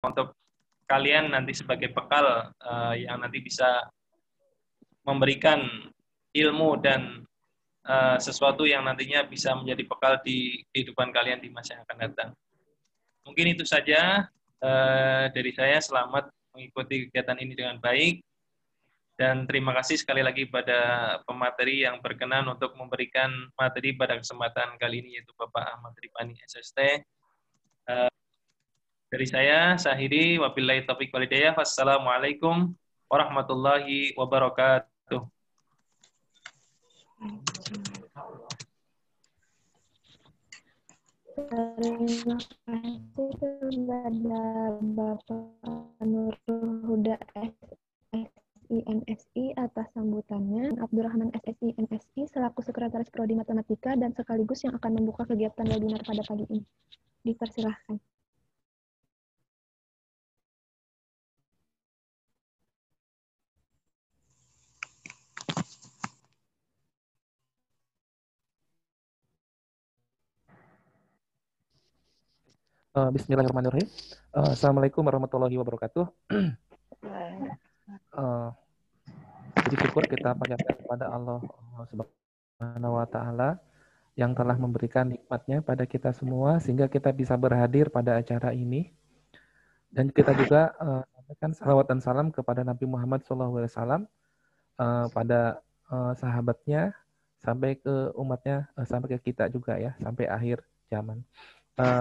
untuk kalian nanti sebagai bekal yang nanti bisa memberikan ilmu dan sesuatu yang nantinya bisa menjadi bekal di kehidupan kalian di masa yang akan datang. Mungkin itu saja dari saya. Selamat mengikuti kegiatan ini dengan baik. Dan terima kasih sekali lagi pada pemateri yang berkenan untuk memberikan materi pada kesempatan kali ini, yaitu Bapak Ahmad Ripani, SST. Dari saya, Sahidi, wabillahi taufiq walhidayah. Wassalamualaikum warahmatullahi wabarakatuh. Terima kasih kepada Bapak Nurul Huda SSI MSI atas sambutannya. Abdurrahman SSI MSI selaku Sekretaris Prodi Matematika dan sekaligus yang akan membuka kegiatan webinar pada pagi ini. Dipersilahkan. Bismillahirrahmanirrahim. Assalamualaikum warahmatullahi wabarakatuh. Jadi syukur kita panjatkan kepada Allah Subhanahu wa Ta'ala yang telah memberikan nikmatnya pada kita semua sehingga kita bisa berhadir pada acara ini. Dan kita juga sampaikan salawat dan salam kepada Nabi Muhammad SAW, pada sahabatnya sampai ke umatnya, sampai ke kita juga ya, sampai akhir zaman.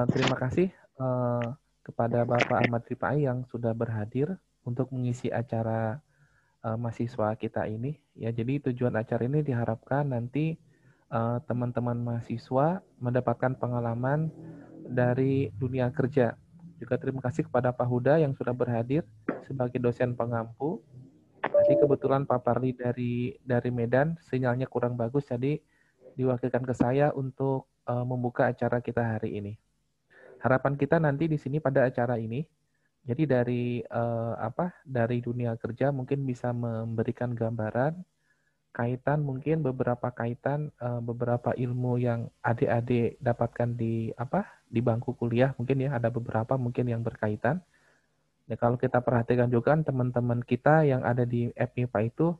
Terima kasih kepada Bapak Ahmad Rifai yang sudah berhadir untuk mengisi acara mahasiswa kita ini. Ya, jadi tujuan acara ini diharapkan nanti teman-teman mahasiswa mendapatkan pengalaman dari dunia kerja. Juga terima kasih kepada Pak Huda yang sudah berhadir sebagai dosen pengampu. Tadi kebetulan Pak Parli dari Medan, sinyalnya kurang bagus, jadi diwakilkan ke saya untuk membuka acara kita hari ini. Harapan kita nanti di sini pada acara ini, jadi dari dunia kerja mungkin bisa memberikan gambaran kaitan, mungkin beberapa kaitan beberapa ilmu yang adik-adik dapatkan di bangku kuliah, mungkin ya ada beberapa mungkin yang berkaitan. Nah, kalau kita perhatikan juga teman-teman kita yang ada di FMIPA itu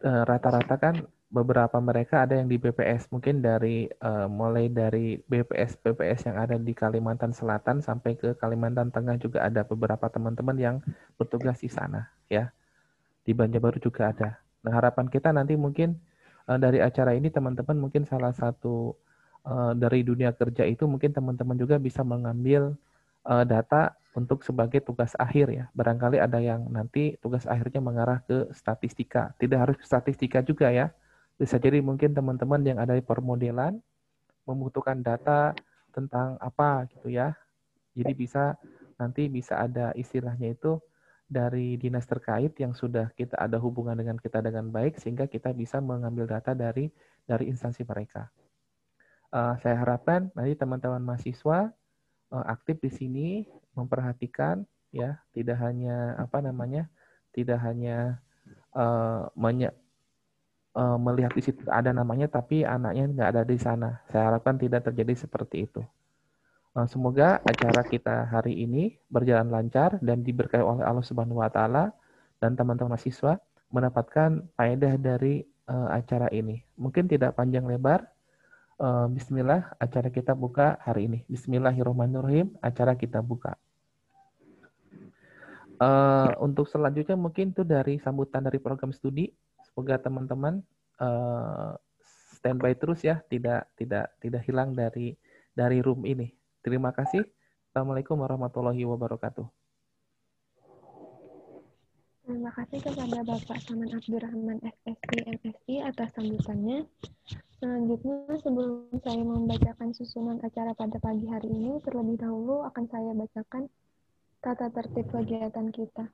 rata-rata kan beberapa mereka ada yang di BPS, mungkin dari mulai dari BPS yang ada di Kalimantan Selatan sampai ke Kalimantan Tengah juga ada beberapa teman-teman yang bertugas di sana ya. Di Banjarbaru juga ada. Nah, harapan kita nanti mungkin dari acara ini teman-teman mungkin salah satu dari dunia kerja itu mungkin teman-teman juga bisa mengambil data untuk sebagai tugas akhir ya. Barangkali ada yang nanti tugas akhirnya mengarah ke statistika. Tidak harus ke statistika juga ya. Bisa jadi mungkin teman-teman yang ada di permodelan membutuhkan data tentang apa gitu ya. Jadi nanti bisa ada istilahnya itu dari dinas terkait yang sudah kita ada hubungan dengan kita dengan baik sehingga kita bisa mengambil data dari instansi mereka. Saya harapkan nanti teman-teman mahasiswa aktif di sini, memperhatikan ya, tidak hanya melihat di situ ada namanya tapi anaknya nggak ada di sana. Saya harapkan tidak terjadi seperti itu. Semoga acara kita hari ini berjalan lancar dan diberkahi oleh Allah Subhanahu wa Ta'ala dan teman-teman mahasiswa mendapatkan faedah dari acara ini. Mungkin tidak panjang lebar. Bismillah, acara kita buka hari ini. Bismillahirrahmanirrahim, acara kita buka. Untuk selanjutnya mungkin itu dari sambutan dari program studi. Semoga teman-teman standby terus ya, tidak hilang dari room ini. Terima kasih. Assalamualaikum warahmatullahi wabarakatuh. Terima kasih kepada Bapak Saman Abdurrahman SSI MSI atas sambutannya. Selanjutnya, sebelum saya membacakan susunan acara pada pagi hari ini, terlebih dahulu akan saya bacakan tata tertib kegiatan kita.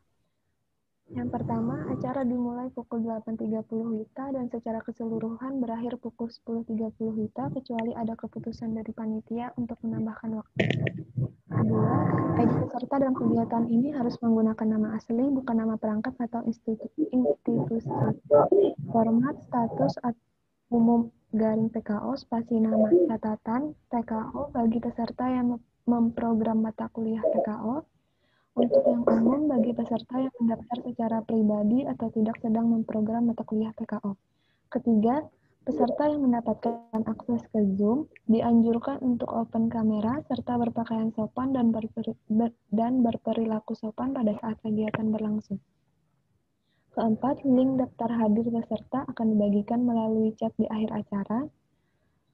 Yang pertama, acara dimulai pukul 8.30 WITA dan secara keseluruhan berakhir pukul 10.30 WITA, kecuali ada keputusan dari panitia untuk menambahkan waktu. Kedua, ID peserta dalam kegiatan ini harus menggunakan nama asli, bukan nama perangkat atau institusi. Format status umum garing PKO, spasi nama catatan PKO bagi peserta yang memprogram mata kuliah PKO. Untuk yang umum, bagi peserta yang mendaftar secara pribadi atau tidak sedang memprogram mata kuliah PKO. Ketiga, peserta yang mendapatkan akses ke Zoom dianjurkan untuk open kamera serta berpakaian sopan dan berperilaku sopan pada saat kegiatan berlangsung. Keempat, link daftar hadir peserta akan dibagikan melalui chat di akhir acara.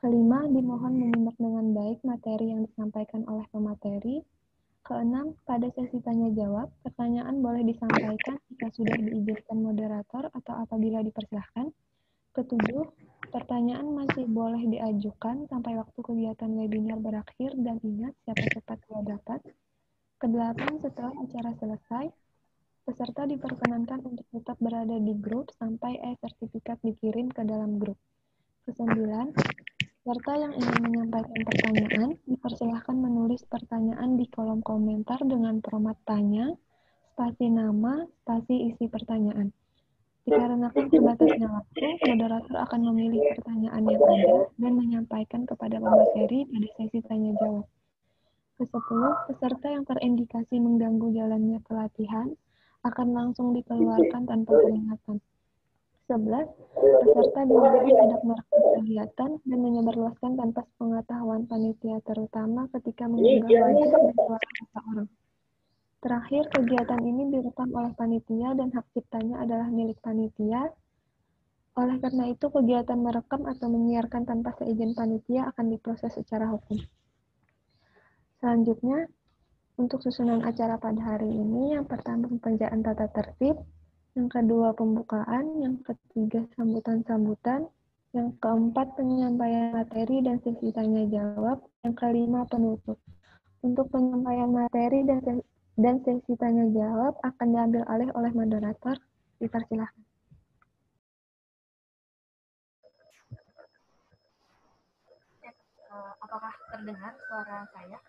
Kelima, dimohon menyimak dengan baik materi yang disampaikan oleh pemateri. Keenam, pada sesi tanya-jawab, pertanyaan boleh disampaikan jika sudah diizinkan moderator atau apabila dipersilahkan. Ketujuh, pertanyaan masih boleh diajukan sampai waktu kegiatan webinar berakhir dan ingat siapa cepat dia dapat. Kedelapan, setelah acara selesai, peserta diperkenankan untuk tetap berada di grup sampai sertifikat dikirim ke dalam grup. Kesembilan, peserta yang ingin menyampaikan pertanyaan dipersilahkan menulis pertanyaan di kolom komentar dengan format tanya, spasi nama, spasi isi pertanyaan. Dikarenakan terbatasnya waktu, moderator akan memilih pertanyaan yang ada dan menyampaikan kepada pemateri pada sesi tanya-jawab. Kesepuluh, peserta yang terindikasi mengganggu jalannya pelatihan akan langsung dikeluarkan tanpa peringatan. 11. Peserta diminta tidak merekam kegiatan dan menyebarluaskan tanpa pengetahuan panitia, terutama ketika mengunggah wajah dan suara seseorang. Terakhir, kegiatan ini direkam oleh panitia dan hak ciptanya adalah milik panitia. Oleh karena itu, kegiatan merekam atau menyiarkan tanpa seizin panitia akan diproses secara hukum. Selanjutnya, untuk susunan acara pada hari ini, yang pertama pembacaan tata tertib, yang kedua pembukaan, yang ketiga sambutan-sambutan, yang keempat penyampaian materi dan sesi tanya-jawab, yang kelima penutup. Untuk penyampaian materi dan sesi tanya-jawab akan diambil alih oleh moderator. Dipersilahkan. Apakah terdengar suara saya?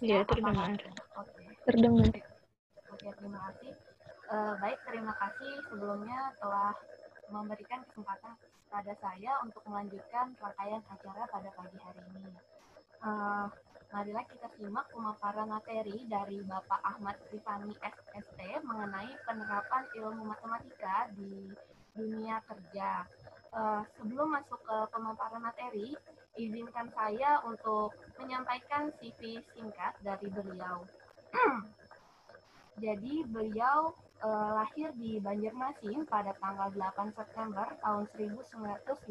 Iya, terdengar. Terdengar. Oke, terima kasih. Baik, terima kasih sebelumnya telah memberikan kesempatan kepada saya untuk melanjutkan rangkaian acara pada pagi hari ini. Marilah kita simak pemaparan materi dari Bapak Ahmad Rifani SST mengenai penerapan ilmu matematika di dunia kerja. Sebelum masuk ke pemaparan materi, izinkan saya untuk menyampaikan CV singkat dari beliau. Jadi beliau lahir di Banjarmasin pada tanggal 8 September tahun 1986.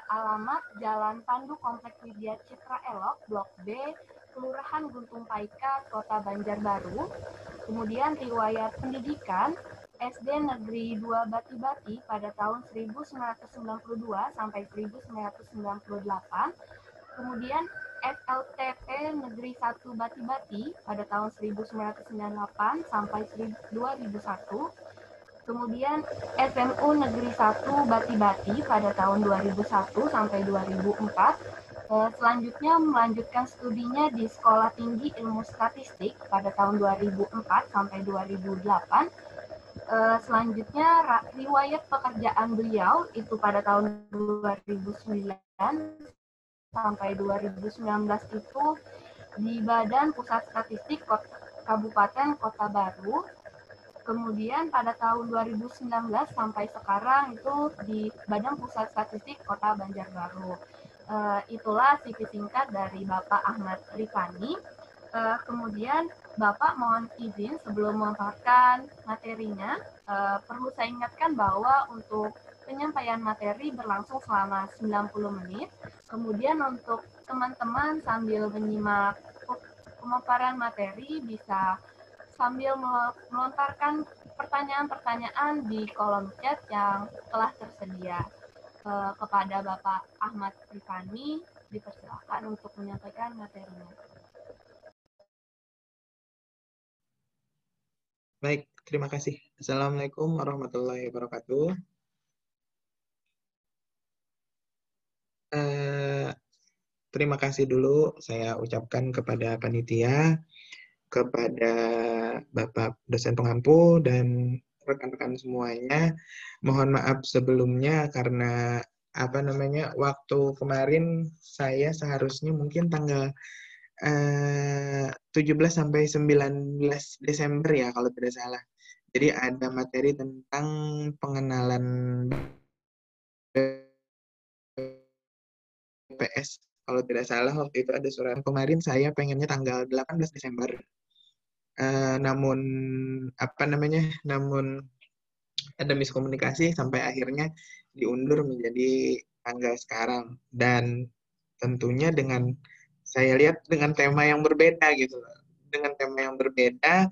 Alamat Jalan Pandu Komplek Widya Citra Elok, Blok B, Kelurahan Guntung Paika, Kota Banjarbaru. Kemudian riwayat pendidikan SD Negeri 2 Bati-Bati pada tahun 1992 sampai 1998. Kemudian SLTP Negeri 1 Bati-Bati pada tahun 1998 sampai 2001. Kemudian SMU Negeri 1 Bati-Bati pada tahun 2001 sampai 2004. Selanjutnya melanjutkan studinya di Sekolah Tinggi Ilmu Statistik pada tahun 2004 sampai 2008. Selanjutnya riwayat pekerjaan beliau itu pada tahun 2009 sampai 2019 itu di Badan Pusat Statistik Kabupaten Kota Baru. Kemudian pada tahun 2019 sampai sekarang itu di Badan Pusat Statistik Kota Banjarbaru. Itulah CV singkat dari Bapak Ahmad Rifani. Kemudian Bapak mohon izin sebelum memaparkan materinya, perlu saya ingatkan bahwa untuk penyampaian materi berlangsung selama 90 menit. Kemudian untuk teman-teman sambil menyimak pemaparan materi bisa sambil melontarkan pertanyaan-pertanyaan di kolom chat yang telah tersedia. Kepada Bapak Ahmad Rifani, dipersilakan untuk menyampaikan materinya. Baik, terima kasih. Assalamualaikum warahmatullahi wabarakatuh. Terima kasih dulu saya ucapkan kepada panitia, kepada Bapak dosen pengampu, dan rekan-rekan semuanya. Mohon maaf sebelumnya karena waktu kemarin saya seharusnya mungkin tanggal 17 sampai 19 Desember ya kalau tidak salah. Jadi ada materi tentang pengenalan BPS. Kalau tidak salah waktu itu ada surat. Kemarin saya pengennya tanggal 18 Desember. Namun ada miskomunikasi sampai akhirnya diundur menjadi tanggal sekarang. Dan tentunya saya lihat dengan tema yang berbeda gitu. Dengan tema yang berbeda,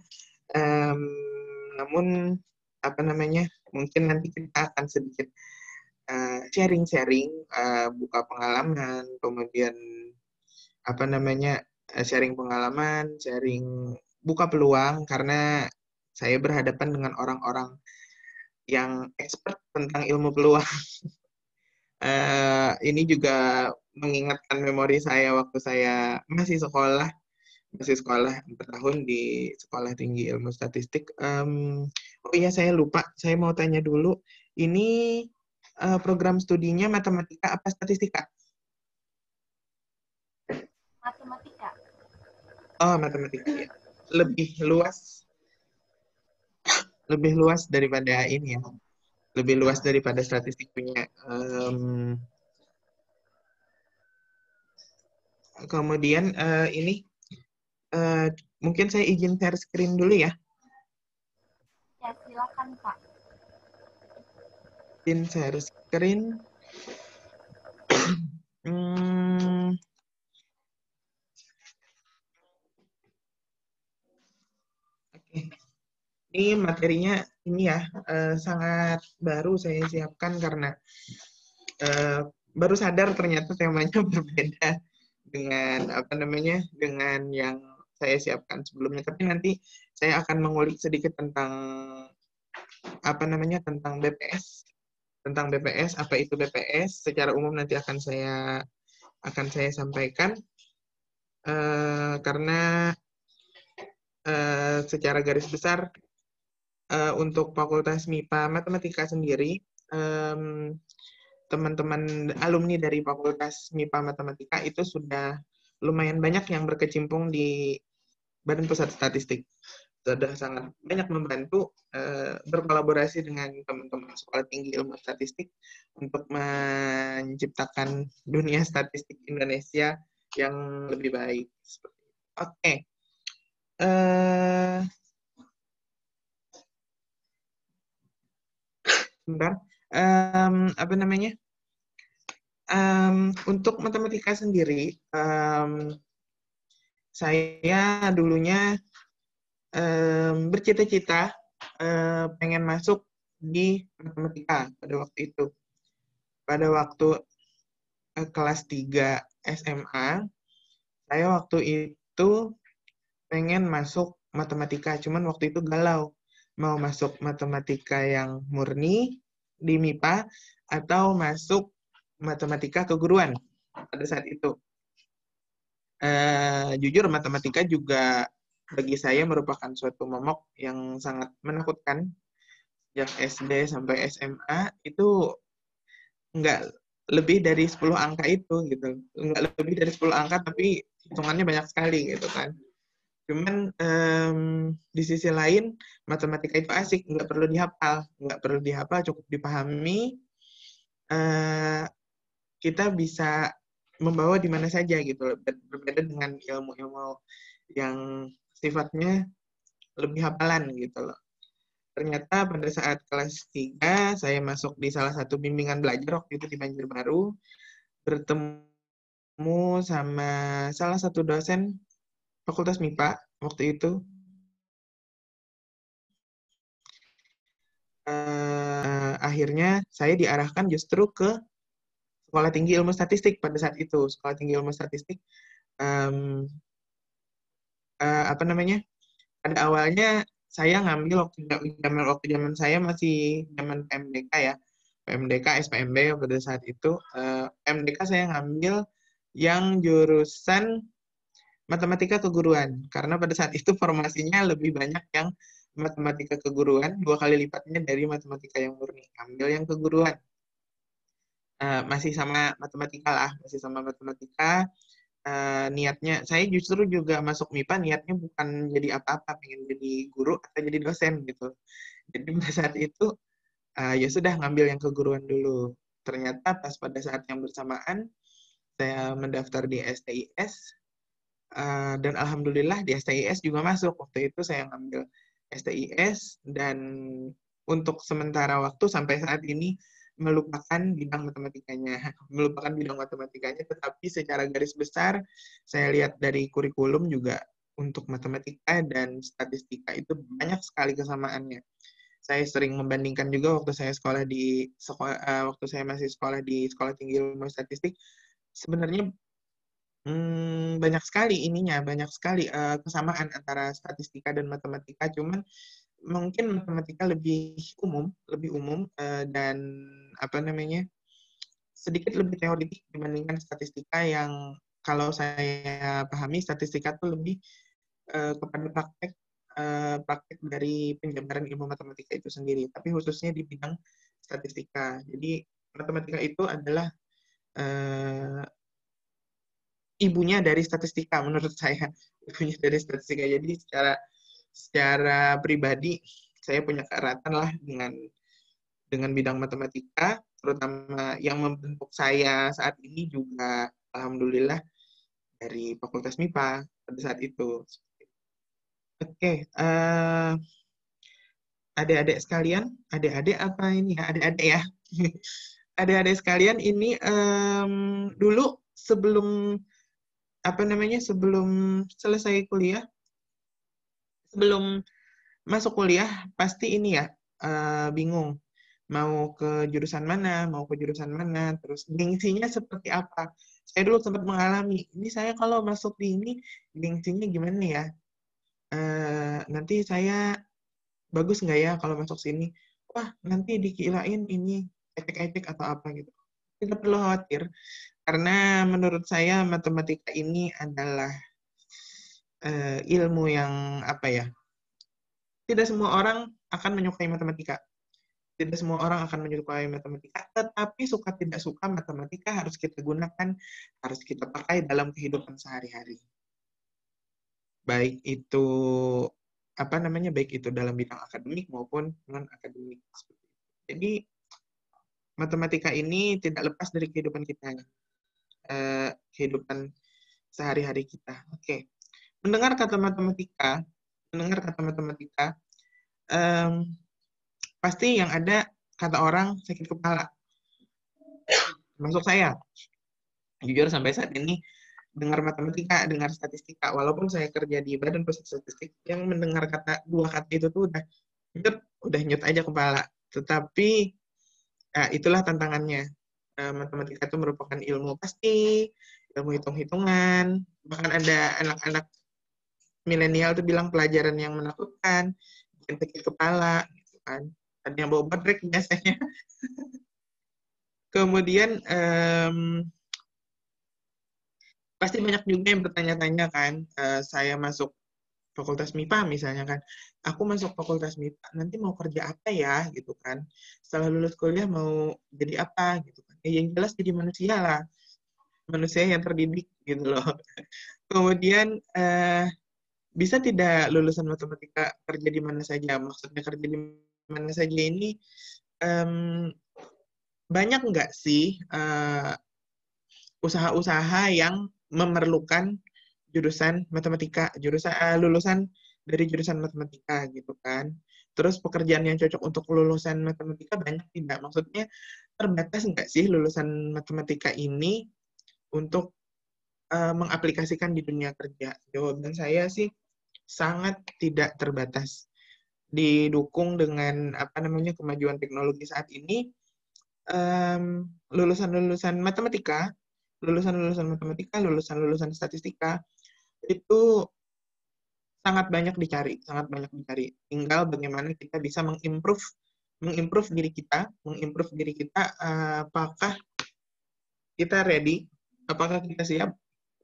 namun mungkin nanti kita akan sedikit sharing-sharing, buka pengalaman, kemudian sharing pengalaman, sharing buka peluang, karena saya berhadapan dengan orang-orang yang expert tentang ilmu peluang. Ini juga mengingatkan memori saya waktu saya masih sekolah 4 tahun di Sekolah Tinggi Ilmu Statistik. Oh iya, saya lupa, saya mau tanya dulu, ini program studinya matematika apa statistika? Matematika. Oh, matematika ya. Lebih luas daripada ini ya. Lebih luas daripada statistik punya. Kemudian ini mungkin saya izin share screen dulu ya. Ya, silakan Pak. Izin share screen. Oke. Ini materinya ini ya sangat baru saya siapkan karena baru sadar ternyata temanya berbeda dengan dengan yang saya siapkan sebelumnya. Tapi nanti saya akan mengulik sedikit tentang tentang BPS, apa itu BPS secara umum nanti akan saya sampaikan karena secara garis besar untuk Fakultas MIPA Matematika sendiri, teman-teman alumni dari Fakultas MIPA Matematika itu sudah lumayan banyak yang berkecimpung di Badan Pusat Statistik. Sudah sangat banyak membantu berkolaborasi dengan teman-teman Sekolah Tinggi Ilmu Statistik untuk menciptakan dunia statistik Indonesia yang lebih baik. Oke. Sebentar. Untuk matematika sendiri, saya dulunya bercita-cita pengen masuk di matematika pada waktu itu. Pada waktu kelas 3 SMA, saya waktu itu pengen masuk matematika, cuman waktu itu galau mau masuk matematika yang murni di MIPA atau masuk matematika keguruan pada saat itu. Jujur matematika juga bagi saya merupakan suatu momok yang sangat menakutkan. Sejak SD sampai SMA itu nggak lebih dari 10 angka itu gitu. Nggak lebih dari 10 angka tapi hitungannya banyak sekali gitu kan. Cuman di sisi lain matematika itu asik, nggak perlu dihafal, cukup dipahami. Kita bisa membawa di mana saja gitu, berbeda dengan ilmu-ilmu yang sifatnya lebih hafalan gitu loh. Ternyata pada saat kelas 3 saya masuk di salah satu bimbingan belajar waktu itu di Banjarbaru, bertemu sama salah satu dosen Fakultas MIPA waktu itu. Akhirnya saya diarahkan justru ke Sekolah Tinggi Ilmu Statistik pada saat itu. Sekolah Tinggi Ilmu Statistik pada awalnya saya ngambil waktu zaman saya masih zaman PMDK ya. PMDK, SPMB pada saat itu. PMDK saya ngambil yang jurusan matematika keguruan karena pada saat itu formasinya lebih banyak yang matematika keguruan 2 kali lipatnya dari matematika yang murni. Ambil yang keguruan. Masih sama matematika lah, masih sama matematika. Niatnya, saya justru juga masuk MIPA niatnya bukan jadi apa-apa, pengen jadi guru atau jadi dosen gitu. Jadi pada saat itu, ya sudah ngambil yang keguruan dulu. Ternyata pas pada saat yang bersamaan, saya mendaftar di STIS, dan alhamdulillah di STIS juga masuk. Waktu itu saya ngambil STIS, dan untuk sementara waktu sampai saat ini melupakan bidang matematikanya. Melupakan bidang matematikanya, tetapi secara garis besar saya lihat dari kurikulum juga untuk matematika dan statistika itu banyak sekali kesamaannya. Saya sering membandingkan juga waktu saya waktu saya masih sekolah di Sekolah Tinggi Ilmu Statistik, sebenarnya banyak sekali kesamaan antara statistika dan matematika, cuman mungkin matematika lebih umum dan sedikit lebih teoritik dibandingkan statistika, yang kalau saya pahami statistika itu lebih kepada praktek dari penjabaran ilmu matematika itu sendiri, tapi khususnya di bidang statistika. Jadi matematika itu adalah ibunya dari statistika menurut saya, ibunya dari statistika. Jadi secara pribadi saya punya keeratan lah dengan bidang matematika, terutama yang membentuk saya saat ini juga alhamdulillah dari Fakultas MIPA pada saat itu. Oke, adik-adik sekalian, adik-adik apa ini ya? Adik-adik ya. Adik-adik sekalian, ini dulu sebelum selesai kuliah, sebelum masuk kuliah pasti ini ya, bingung mau ke jurusan mana, terus gengsinya seperti apa. Saya dulu sempat mengalami, ini saya kalau masuk di ini gengsinya gimana ya? Nanti saya bagus nggak ya kalau masuk sini? Wah, nanti dikirain ini ecek-ecek atau apa gitu. Tidak perlu khawatir, karena menurut saya matematika ini adalah ilmu yang tidak semua orang akan menyukai matematika. Tidak semua orang akan menyukai matematika, tetapi suka tidak suka matematika harus kita gunakan, harus kita pakai dalam kehidupan sehari-hari. Baik itu dalam bidang akademik maupun non akademik. Jadi matematika ini tidak lepas dari kehidupan kita, kehidupan sehari-hari kita. Oke. Mendengar kata matematika, pasti yang ada kata orang sakit kepala. Termasuk saya. Jujur sampai saat ini dengar matematika, dengar statistika, walaupun saya kerja di Badan Pusat Statistik, yang mendengar dua kata itu tuh udah nyut aja kepala. Tetapi itulah tantangannya. Matematika itu merupakan ilmu pasti, ilmu hitung-hitungan. Bahkan ada anak-anak milenial tuh bilang pelajaran yang menakutkan, bikin sakit kepala, gitu kan. Ada yang bawa baterai biasanya. Kemudian pasti banyak juga yang bertanya-tanya kan, saya masuk Fakultas MIPA misalnya kan, aku masuk Fakultas MIPA, nanti mau kerja apa ya gitu kan, setelah lulus kuliah mau jadi apa gitu kan, yang jelas jadi manusia lah, manusia yang terdidik gitu loh. Kemudian bisa tidak lulusan matematika kerja di mana saja? Maksudnya kerja di mana saja ini banyak nggak sih usaha-usaha yang memerlukan jurusan matematika, lulusan dari jurusan matematika gitu kan. Terus pekerjaan yang cocok untuk lulusan matematika banyak tidak? Maksudnya terbatas nggak sih lulusan matematika ini untuk mengaplikasikan di dunia kerja? Jawaban saya sih sangat tidak terbatas. Didukung dengan kemajuan teknologi saat ini, lulusan-lulusan matematika, lulusan statistika itu sangat banyak dicari. Tinggal bagaimana kita bisa mengimprove diri kita, apakah kita ready, apakah kita siap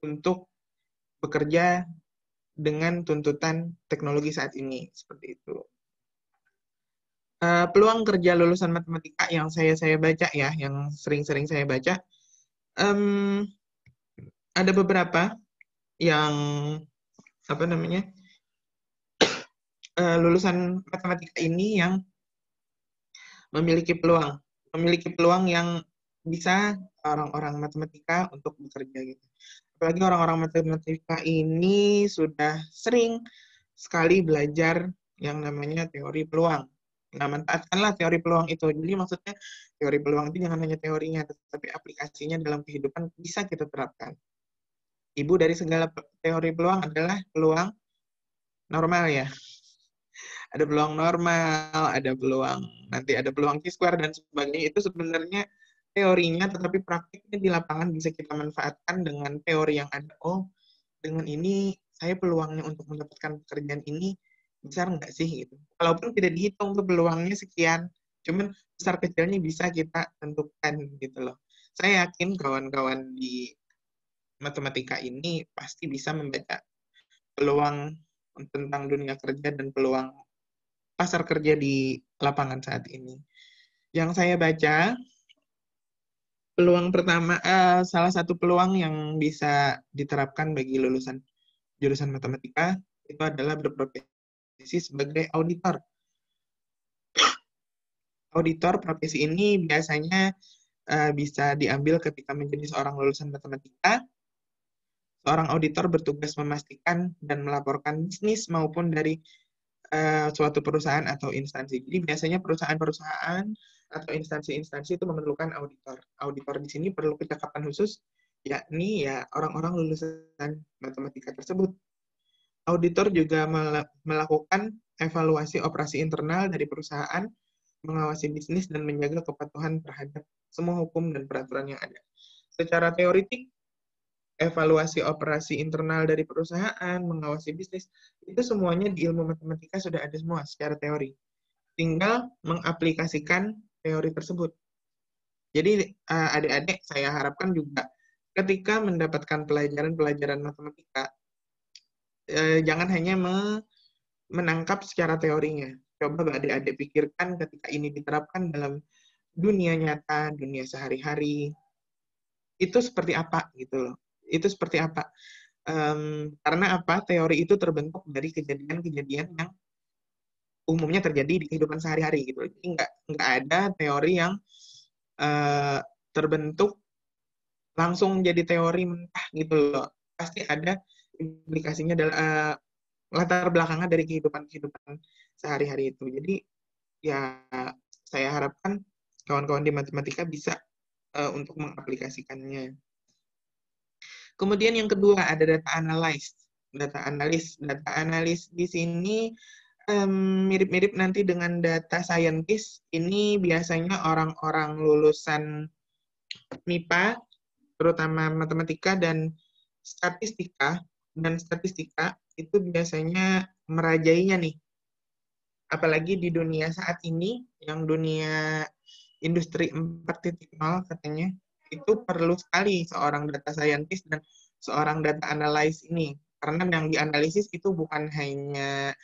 untuk bekerja dengan tuntutan teknologi saat ini, seperti itu. peluang kerja lulusan matematika yang saya baca ya, yang sering-sering saya baca, ada beberapa yang apa namanya lulusan matematika ini yang memiliki peluang yang bisa orang-orang matematika untuk bekerja gitu. Apalagi orang-orang matematika ini sudah sering sekali belajar yang namanya teori peluang. Nah, manfaatkanlah teori peluang itu. Jadi maksudnya teori peluang itu jangan hanya teorinya, tetapi aplikasinya dalam kehidupan bisa kita terapkan. Ibu dari segala teori peluang adalah peluang normal ya. Ada peluang normal, ada peluang, nanti ada peluang Q-square dan sebagainya. Itu sebenarnya teorinya, tetapi praktiknya di lapangan bisa kita manfaatkan dengan teori yang ada. Oh, dengan ini saya peluangnya untuk mendapatkan pekerjaan ini besar nggak sih gitu. Walaupun tidak dihitung tuh peluangnya sekian, cuman besar kecilnya bisa kita tentukan gitu loh. Saya yakin kawan-kawan di matematika ini pasti bisa membaca peluang tentang dunia kerja dan peluang pasar kerja di lapangan saat ini. Yang saya baca, peluang pertama, salah satu peluang yang bisa diterapkan bagi lulusan jurusan matematika itu adalah berprofesi sebagai auditor. Auditor profesi ini biasanya bisa diambil ketika menjadi seorang lulusan matematika. Seorang auditor bertugas memastikan dan melaporkan bisnis maupun dari suatu perusahaan atau instansi. Jadi biasanya perusahaan-perusahaan atau instansi-instansi itu memerlukan auditor. Auditor di sini perlu kecakapan khusus, yakni ya orang-orang lulusan matematika tersebut. Auditor juga melakukan evaluasi operasi internal dari perusahaan, mengawasi bisnis, dan menjaga kepatuhan terhadap semua hukum dan peraturan yang ada. Secara teoritik, evaluasi operasi internal dari perusahaan, mengawasi bisnis, itu semuanya di ilmu matematika sudah ada semua secara teori. Tinggal mengaplikasikan teori tersebut. Jadi adik-adik saya harapkan juga ketika mendapatkan pelajaran-pelajaran matematika, jangan hanya menangkap secara teorinya. Coba adik-adik pikirkan ketika ini diterapkan dalam dunia nyata, dunia sehari-hari, itu seperti apa gitu loh. Itu seperti apa. Karena apa? Teori itu terbentuk dari kejadian-kejadian yang umumnya terjadi di kehidupan sehari-hari gitu. Jadi nggak ada teori yang terbentuk langsung jadi teori mentah gitu loh. Pasti ada implikasinya dalam latar belakangnya dari kehidupan sehari-hari itu. Jadi ya saya harapkan kawan-kawan di matematika bisa untuk mengaplikasikannya. Kemudian yang kedua ada data analis. Data analis di sini mirip-mirip nanti dengan data scientist. Ini biasanya orang-orang lulusan MIPA, terutama matematika dan statistika. Dan statistika itu biasanya merajainya nih. Apalagi di dunia saat ini, yang dunia industri 4.0 katanya, itu perlu sekali seorang data scientist dan seorang data analyst ini. Karena yang dianalisis itu bukan hanya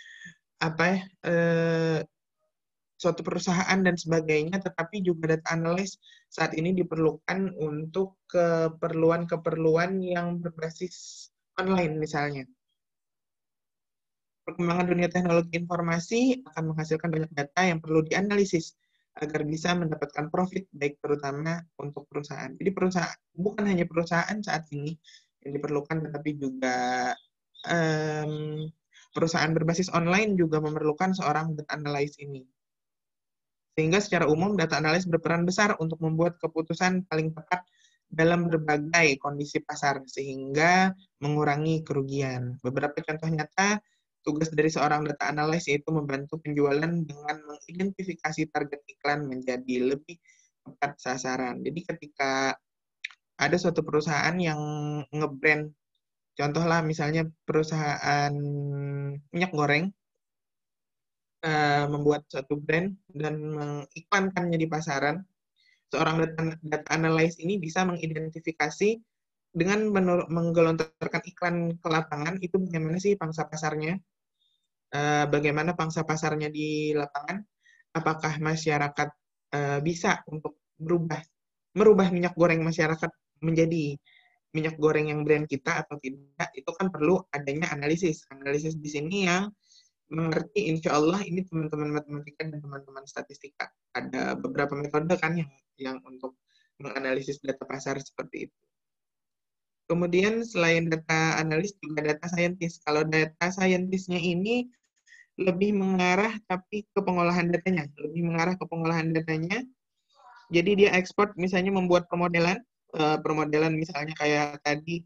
suatu perusahaan dan sebagainya, tetapi juga data analyst saat ini diperlukan untuk keperluan-keperluan yang berbasis online misalnya. Perkembangan dunia teknologi informasi akan menghasilkan banyak data yang perlu dianalisis agar bisa mendapatkan profit, baik terutama untuk perusahaan. Jadi bukan hanya perusahaan saat ini yang diperlukan, tetapi juga perusahaan berbasis online juga memerlukan seorang data analyst ini. Sehingga secara umum data analis berperan besar untuk membuat keputusan paling tepat dalam berbagai kondisi pasar, sehingga mengurangi kerugian. Beberapa contoh nyata, tugas dari seorang data analis yaitu membantu penjualan dengan mengidentifikasi target iklan menjadi lebih tepat sasaran. Jadi ketika ada suatu perusahaan yang nge-brand, contohlah misalnya perusahaan minyak goreng, membuat suatu brand dan mengiklankannya di pasaran, seorang data analyst ini bisa mengidentifikasi dengan menggelontorkan iklan ke lapangan, itu bagaimana sih pangsa pasarnya, bagaimana pangsa pasarnya di lapangan, apakah masyarakat bisa untuk merubah minyak goreng masyarakat menjadi minyak goreng yang brand kita atau tidak, itu kan perlu adanya analisis. Analisis di sini yang mengerti, insya Allah ini teman-teman matematika dan teman-teman statistika. Ada beberapa metode kan yang untuk menganalisis data pasar seperti itu. Kemudian selain data analis juga data scientist. Kalau data scientistnya ini lebih mengarah tapi ke pengolahan datanya, Jadi dia ekspor misalnya membuat permodelan misalnya kayak tadi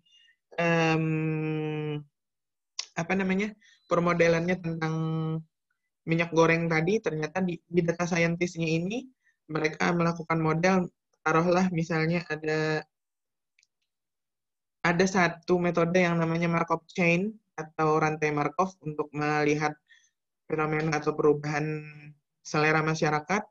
permodelannya tentang minyak goreng tadi, ternyata di data scientist-nya ini mereka melakukan model, taruhlah misalnya ada satu metode yang namanya Markov chain atau rantai Markov untuk melihat fenomena atau perubahan selera masyarakat.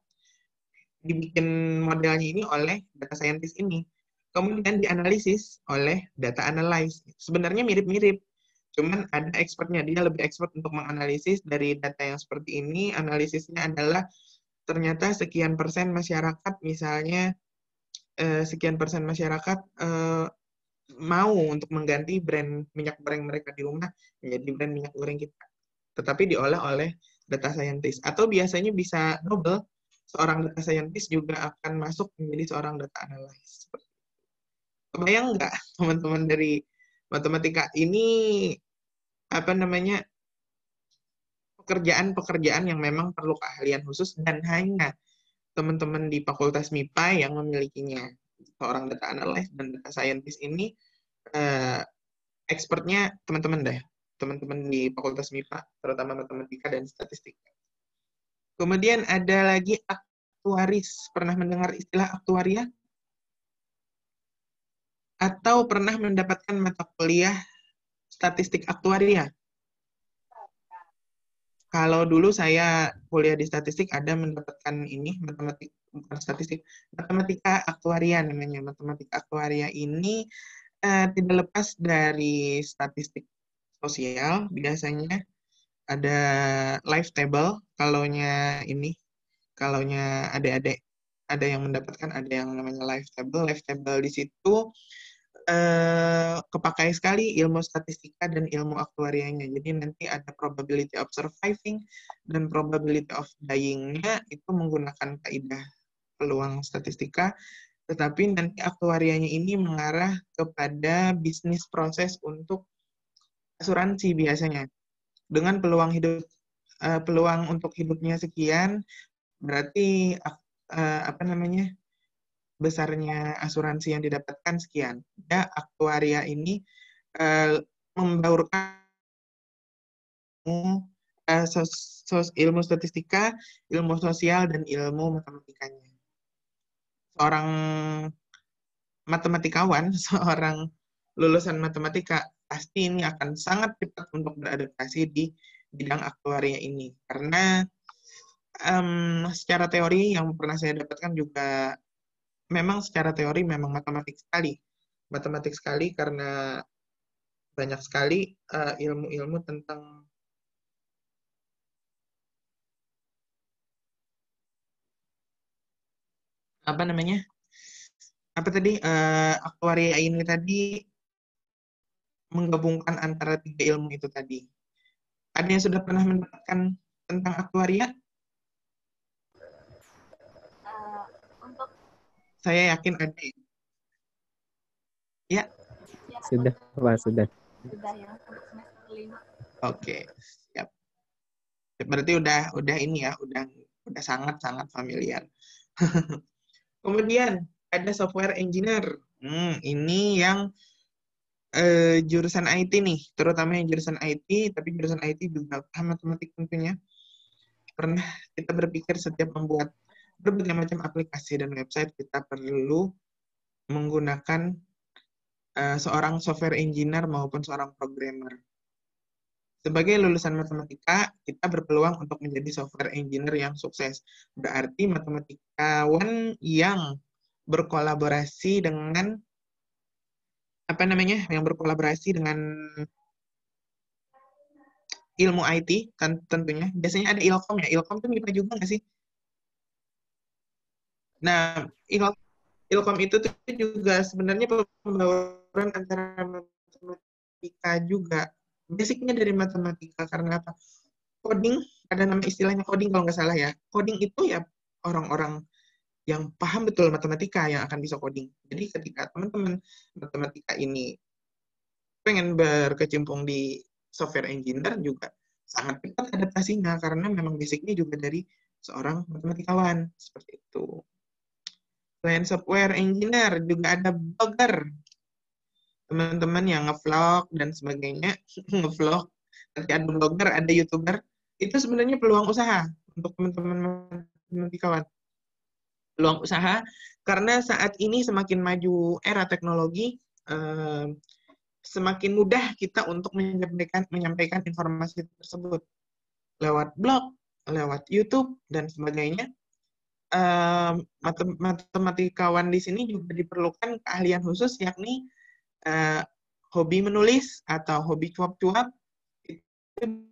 Dibikin modelnya ini oleh data scientist ini. Kemudian dianalisis oleh data analyst. Sebenarnya mirip-mirip, cuman ada expertnya. Dia lebih expert untuk menganalisis dari data yang seperti ini. Analisisnya adalah ternyata sekian persen masyarakat, misalnya sekian persen masyarakat mau untuk mengganti brand minyak goreng mereka di rumah menjadi brand minyak goreng kita. Tetapi diolah oleh data scientist. Atau biasanya bisa double, seorang data scientist juga akan masuk menjadi seorang data analyst. Kebayang nggak teman-teman dari matematika ini pekerjaan-pekerjaan yang memang perlu keahlian khusus dan hanya teman-teman di Fakultas MIPA yang memilikinya. Seorang data analyst dan data scientist ini expertnya teman-teman di Fakultas MIPA, terutama matematika dan statistika. Kemudian ada lagi aktuaris. Pernah mendengar istilah aktuaria? Atau pernah mendapatkan mata kuliah statistik aktuaria? Kalau dulu saya kuliah di statistik ada mendapatkan ini, matematika aktuaria namanya. Matematika aktuaria ini tidak lepas dari statistik sosial, biasanya ada life table, kalaunya adik-adik ada yang mendapatkan, ada yang namanya life table. Life table di situ kepakai sekali ilmu statistika dan ilmu aktuarianya. Jadi nanti ada probability of surviving dan probability of dying-nya itu menggunakan kaidah peluang statistika, tetapi nanti aktuarianya ini mengarah kepada bisnis proses untuk asuransi biasanya. Dengan peluang untuk hidupnya sekian, berarti besarnya asuransi yang didapatkan sekian. Ya, aktuaria ini membaurkan ilmu statistika, ilmu sosial, dan ilmu matematikanya. Seorang matematikawan, seorang lulusan matematika, pasti ini akan sangat cepat untuk beradaptasi di bidang aktuaria ini. Karena secara teori yang pernah saya dapatkan juga memang secara teori memang matematik sekali karena banyak sekali ilmu-ilmu tentang aktuaria ini tadi menggabungkan antara tiga ilmu itu tadi. Ada yang sudah pernah mendapatkan tentang aktuaria? Saya yakin ada. Ya? Sudah, Pak, sudah. Sudah ya, untuk semester 5. Oke, siap. Berarti udah ini ya, udah sangat-sangat familiar. Kemudian ada software engineer. Ini yang jurusan IT nih, terutama yang jurusan IT, tapi jurusan IT juga paham matematik tentunya. Pernah kita berpikir setiap membuat berbagai macam aplikasi dan website, kita perlu menggunakan seorang software engineer maupun seorang programmer. Sebagai lulusan matematika, kita berpeluang untuk menjadi software engineer yang sukses. Berarti matematikawan yang berkolaborasi dengan ilmu IT kan tentunya. Biasanya ada Ilkom ya. Ilkom itu MIPA juga nggak sih? Nah, Ilkom itu tuh juga sebenarnya pembauran antara matematika juga. Basicnya dari matematika, karena apa? Coding, ada nama istilahnya coding kalau nggak salah ya. Coding itu ya orang-orang yang paham betul matematika yang akan bisa coding. Jadi ketika teman-teman matematika ini pengen berkecimpung di software engineer juga sangat cepat adaptasinya karena memang basicnya juga dari seorang matematikawan seperti itu. Selain software engineer juga ada blogger, teman-teman yang ngevlog dan sebagainya, ngevlog. Nanti ada blogger, ada youtuber. Itu sebenarnya peluang usaha untuk teman-teman matematikawan. Peluang usaha karena saat ini semakin maju era teknologi, semakin mudah kita untuk menyampaikan informasi tersebut lewat blog, lewat YouTube dan sebagainya. Matematikawan di sini juga diperlukan keahlian khusus, yakni hobi menulis atau hobi cuap-cuap. Itu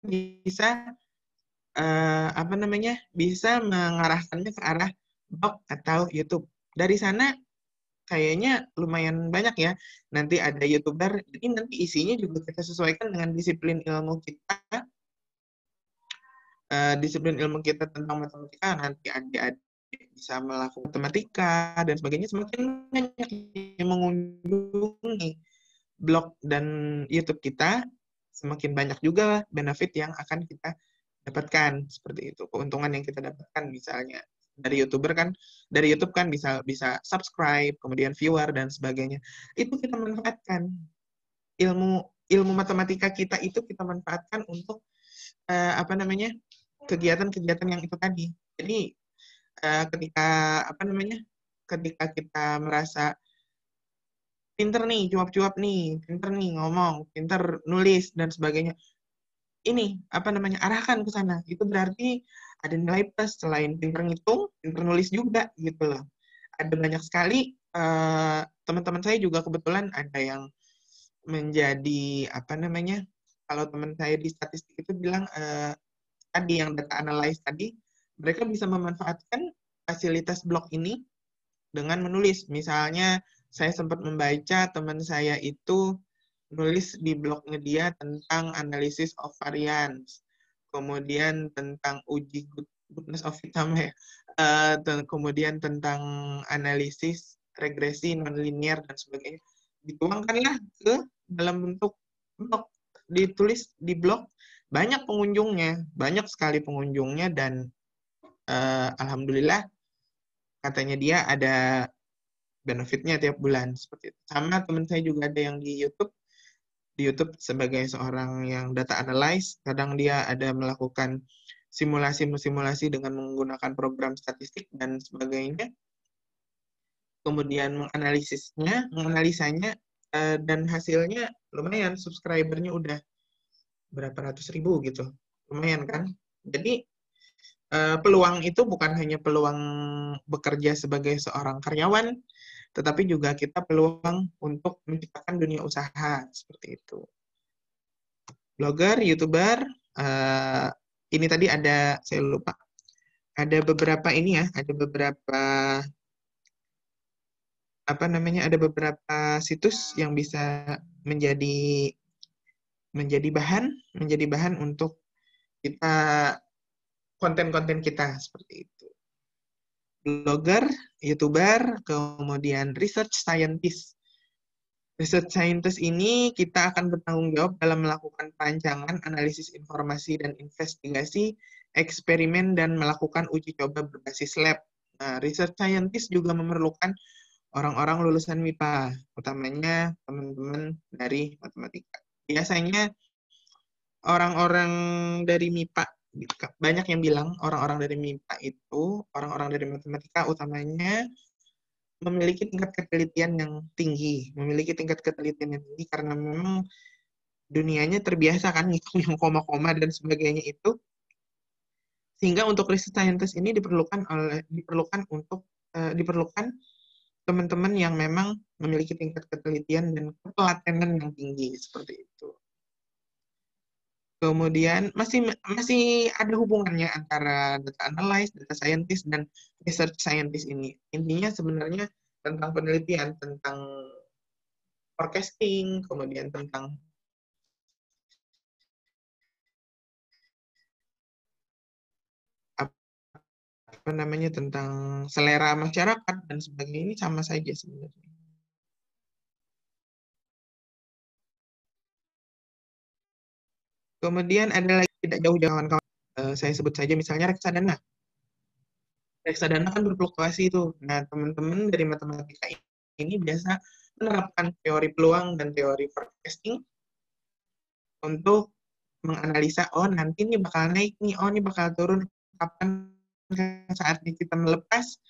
bisa bisa mengarahkannya ke arah blog atau YouTube. Dari sana kayaknya lumayan banyak ya. Nanti ada YouTuber, jadi nanti isinya juga kita sesuaikan dengan disiplin ilmu kita. Disiplin ilmu kita tentang matematika, nanti adik-adik bisa melakukan matematika dan sebagainya. Semakin banyak yang mengunjungi blog dan YouTube kita, semakin banyak juga benefit yang akan kita dapatkan. Seperti itu, keuntungan yang kita dapatkan. Misalnya dari YouTuber kan, dari YouTube kan bisa subscribe, kemudian viewer dan sebagainya. Itu kita manfaatkan. Ilmu matematika kita itu kita manfaatkan untuk kegiatan-kegiatan yang itu tadi. Jadi ketika kita merasa pinter nih, cuap-cuap nih, pinter nih ngomong, pinter nulis dan sebagainya, ini arahkan ke sana. Itu berarti ada nilai plus selain pinter ngitung, pinter nulis juga gitu loh. Ada banyak sekali teman-teman saya juga kebetulan ada yang menjadi kalau teman saya di statistik itu bilang tadi yang data analyze tadi, mereka bisa memanfaatkan fasilitas blog ini dengan menulis. Misalnya saya sempat membaca teman saya itu nulis di blognya dia tentang analysis of variance, kemudian tentang uji goodness of fit ya, kemudian tentang analisis regresi nonlinear dan sebagainya. Dituangkanlah ke dalam bentuk blog, ditulis di blog, banyak pengunjungnya, banyak sekali pengunjungnya dan alhamdulillah katanya dia ada benefitnya tiap bulan seperti itu. Sama teman saya juga ada yang di YouTube sebagai seorang yang data analyst, kadang dia ada melakukan simulasi dengan menggunakan program statistik dan sebagainya. Kemudian menganalisanya dan hasilnya lumayan, subscribernya udah berapa ratus ribu gitu. Lumayan kan? Jadi peluang itu bukan hanya peluang bekerja sebagai seorang karyawan, tetapi juga kita peluang untuk menciptakan dunia usaha seperti itu. Blogger, YouTuber, ini tadi saya lupa, ada beberapa ada beberapa situs yang bisa menjadi bahan untuk kita konten-konten kita seperti itu. Blogger, YouTuber, kemudian research scientist. Research scientist ini kita akan bertanggung jawab dalam melakukan perancangan, analisis informasi dan investigasi, eksperimen, dan melakukan uji coba berbasis lab. Nah, research scientist juga memerlukan orang-orang lulusan MIPA, utamanya teman-teman dari matematika. Biasanya orang-orang dari MIPA, banyak yang bilang orang-orang dari MIPA itu, orang-orang dari matematika utamanya memiliki tingkat ketelitian yang tinggi, karena memang dunianya terbiasa kan ngitung yang koma-koma dan sebagainya itu, sehingga untuk research scientist ini diperlukan teman-teman yang memang memiliki tingkat ketelitian dan ketelatenan yang tinggi seperti itu. Kemudian masih ada hubungannya antara data analyst, data scientist, dan research scientist ini. Intinya sebenarnya tentang penelitian, tentang forecasting, kemudian tentang apa namanya, tentang selera masyarakat dan sebagainya, ini sama saja sebenarnya. Kemudian ada lagi tidak jauh kawan-kawan, saya sebut saja misalnya reksadana. Reksadana kan berfluktuasi itu. Nah, teman-teman dari matematika ini biasa menerapkan teori peluang dan teori forecasting untuk menganalisa, oh nanti ini bakal naik nih, oh ini bakal turun, kapan saatnya kita melepas,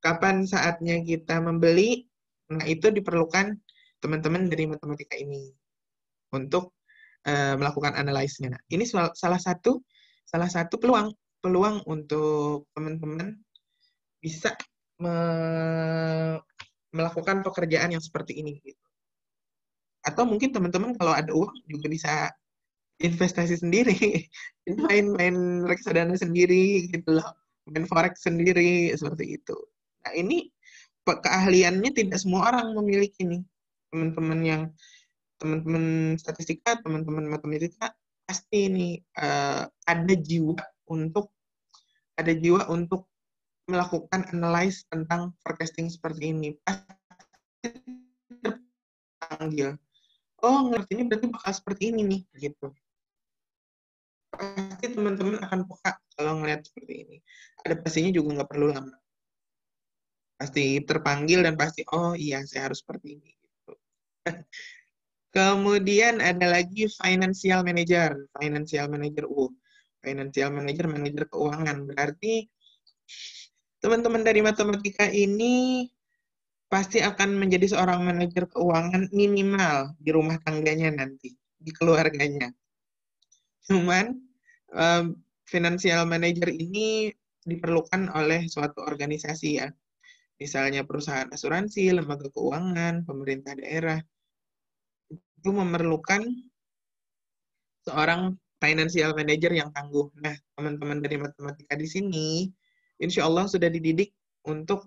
kapan saatnya kita membeli. Nah, itu diperlukan teman-teman dari matematika ini untuk melakukan analisisnya. Nah, ini salah satu peluang untuk teman-teman bisa melakukan pekerjaan yang seperti ini. Gitu. Atau mungkin teman-teman kalau ada uang juga bisa investasi sendiri, main reksadana sendiri gitu loh, main forex sendiri seperti itu. Nah, ini keahliannya tidak semua orang memiliki nih. Teman-teman statistika, teman-teman matematika pasti nih ada jiwa untuk melakukan analyze tentang forecasting seperti ini. Pasti terpanggil. Oh, ngertinya berarti bakal seperti ini nih, gitu. Pasti teman-teman akan peka kalau ngelihat seperti ini. Adaptasinya juga nggak perlu lama. Pasti terpanggil dan pasti, oh iya saya harus seperti ini. Gitu. Kemudian ada lagi financial manager. Financial manager keuangan. Berarti teman-teman dari matematika ini pasti akan menjadi seorang manajer keuangan minimal di rumah tangganya nanti, di keluarganya. Cuman financial manager ini diperlukan oleh suatu organisasi ya. Misalnya perusahaan asuransi, lembaga keuangan, pemerintah daerah. Itu memerlukan seorang financial manager yang tangguh. Nah, teman-teman dari matematika di sini, insya Allah sudah dididik untuk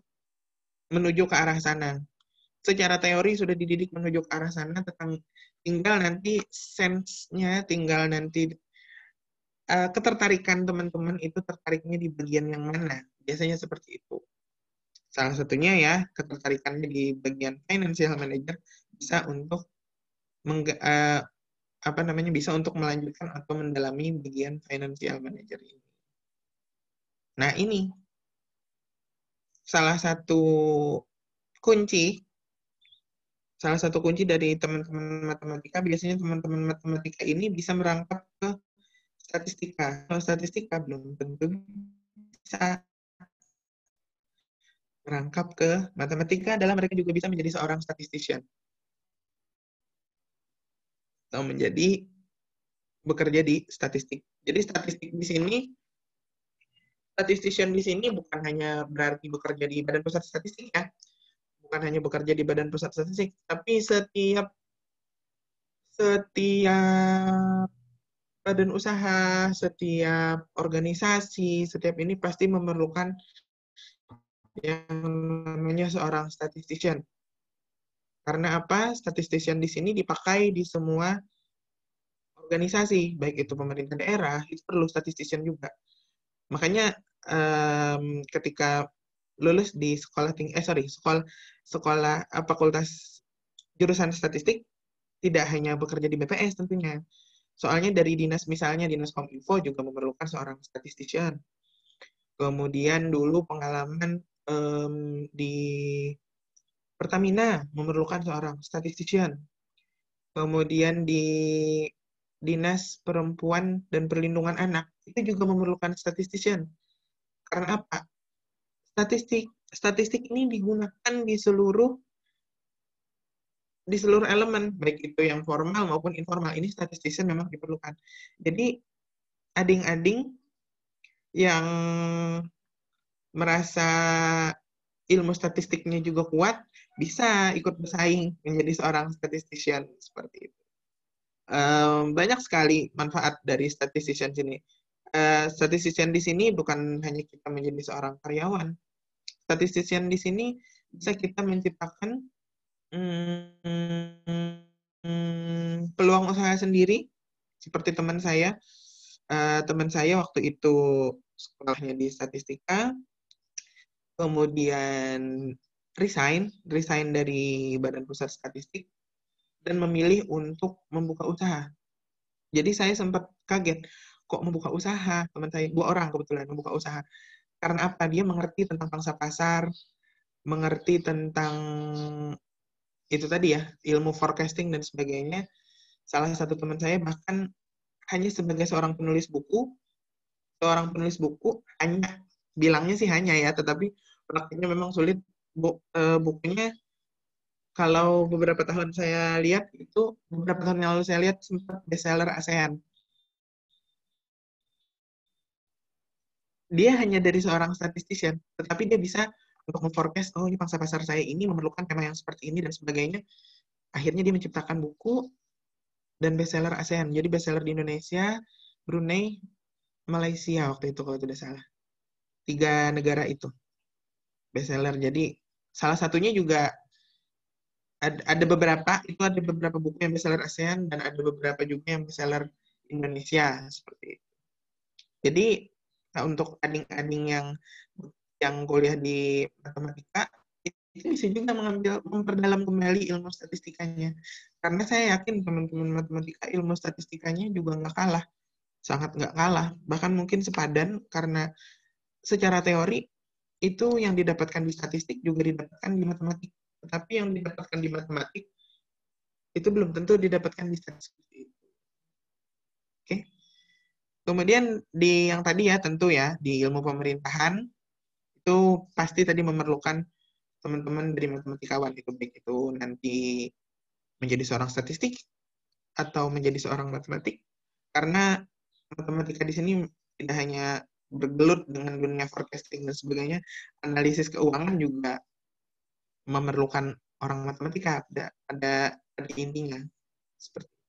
menuju ke arah sana. Secara teori sudah dididik menuju ke arah sana, tinggal nanti sense-nya, tinggal nanti ketertarikan teman-teman itu tertariknya di bagian yang mana. Biasanya seperti itu. Salah satunya ya, ketertarikannya di bagian financial manager bisa untuk bisa untuk melanjutkan atau mendalami bagian financial manager ini. Nah, ini salah satu kunci dari teman-teman matematika. Biasanya teman-teman matematika ini bisa merangkap ke statistika. Kalau statistika belum tentu bisa merangkap ke matematika, adalah mereka juga bisa menjadi seorang statistician atau bekerja di statistik. Jadi statistician di sini bukan hanya berarti bekerja di Badan Pusat Statistik ya, bukan hanya bekerja di Badan Pusat Statistik, tapi setiap badan usaha, setiap organisasi, setiap ini pasti memerlukan yang namanya seorang statistician. Karena apa? Statistician di sini dipakai di semua organisasi, baik itu pemerintah daerah, itu perlu statistician juga. Makanya ketika lulus di fakultas jurusan statistik, tidak hanya bekerja di BPS tentunya. Soalnya dari misalnya dinas Kominfo juga memerlukan seorang statistician. Kemudian dulu pengalaman di Pertamina memerlukan seorang statistician. Kemudian di Dinas Perempuan dan Perlindungan Anak itu juga memerlukan statistician. Karena apa? Statistik ini digunakan di seluruh elemen, baik itu yang formal maupun informal. Ini statistician memang diperlukan. Jadi ading-ading yang merasa ilmu statistiknya juga kuat, bisa ikut bersaing menjadi seorang statistician seperti itu. Banyak sekali manfaat dari statistician sini. Statistician di sini bukan hanya kita menjadi seorang karyawan. Statistician di sini bisa kita menciptakan peluang usaha sendiri. Seperti teman saya. Teman saya waktu itu sekolahnya di statistika, kemudian resign dari Badan Pusat Statistik dan memilih untuk membuka usaha. Jadi saya sempat kaget, kok membuka usaha? Teman saya, 2 orang kebetulan membuka usaha. Karena apa? Dia mengerti tentang pangsa pasar, mengerti tentang itu tadi ya, ilmu forecasting dan sebagainya. Salah satu teman saya bahkan hanya sebagai seorang penulis buku hanya, bilangnya sih hanya ya, tetapi praktiknya memang sulit. Bukunya kalau beberapa tahun saya lihat itu, beberapa tahun yang lalu saya lihat sempat bestseller ASEAN. Dia hanya dari seorang statistician, tetapi dia bisa untuk memforecast, oh ini pangsa pasar saya ini memerlukan tema yang seperti ini dan sebagainya. Akhirnya dia menciptakan buku dan bestseller ASEAN. Jadi bestseller di Indonesia, Brunei, Malaysia waktu itu kalau tidak salah. 3 negara itu bestseller. Jadi salah satunya juga ada beberapa buku yang bestseller ASEAN dan ada beberapa juga yang bestseller Indonesia seperti itu. Jadi untuk ading-ading yang kuliah di matematika itu bisa juga memperdalam kembali ilmu statistikanya. Karena saya yakin teman-teman matematika ilmu statistikanya juga nggak kalah, sangat nggak kalah, bahkan mungkin sepadan, karena secara teori itu yang didapatkan di statistik juga didapatkan di matematik. Tetapi yang didapatkan di matematik itu belum tentu didapatkan di statistik. Oke. Kemudian di yang tadi ya, tentu ya, di ilmu pemerintahan itu pasti tadi memerlukan teman-teman dari matematikawan, itu baik itu nanti menjadi seorang statistik atau menjadi seorang matematik, karena matematika di sini tidak hanya bergelut dengan dunia forecasting dan sebagainya, analisis keuangan juga memerlukan orang matematika, ada intinya seperti itu.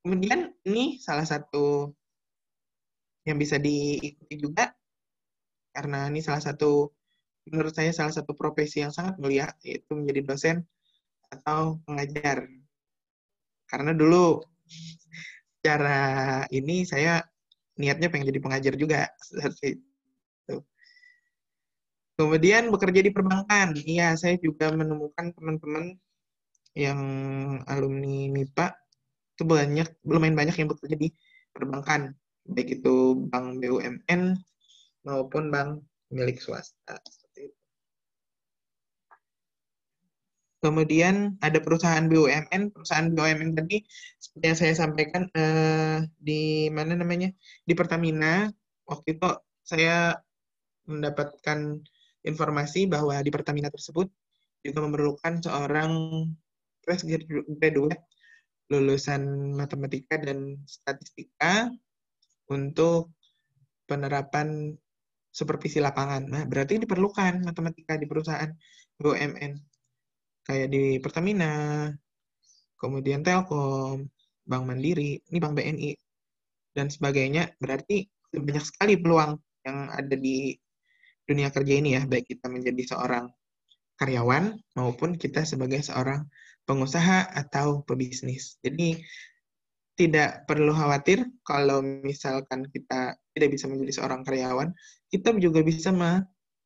Kemudian ini salah satu yang bisa diikuti juga, karena ini menurut saya salah satu profesi yang sangat mulia, yaitu menjadi dosen atau pengajar. Karena dulu secara ini saya niatnya pengen jadi pengajar juga. Kemudian bekerja di perbankan. Iya, saya juga menemukan teman-teman yang alumni MIPA itu lumayan banyak yang bekerja di perbankan, baik itu bank BUMN maupun bank milik swasta. Kemudian ada perusahaan BUMN tadi seperti yang saya sampaikan di mana namanya, di Pertamina. Waktu itu saya mendapatkan informasi bahwa di Pertamina tersebut juga memerlukan seorang fresh graduate lulusan matematika dan statistika untuk penerapan supervisi lapangan. Nah, berarti diperlukan matematika di perusahaan BUMN. Kayak di Pertamina, kemudian Telkom, Bank Mandiri, ini Bank BNI, dan sebagainya. Berarti banyak sekali peluang yang ada di dunia kerja ini ya, baik kita menjadi seorang karyawan maupun kita sebagai seorang pengusaha atau pebisnis. Jadi tidak perlu khawatir kalau misalkan kita tidak bisa menjadi seorang karyawan, kita juga bisa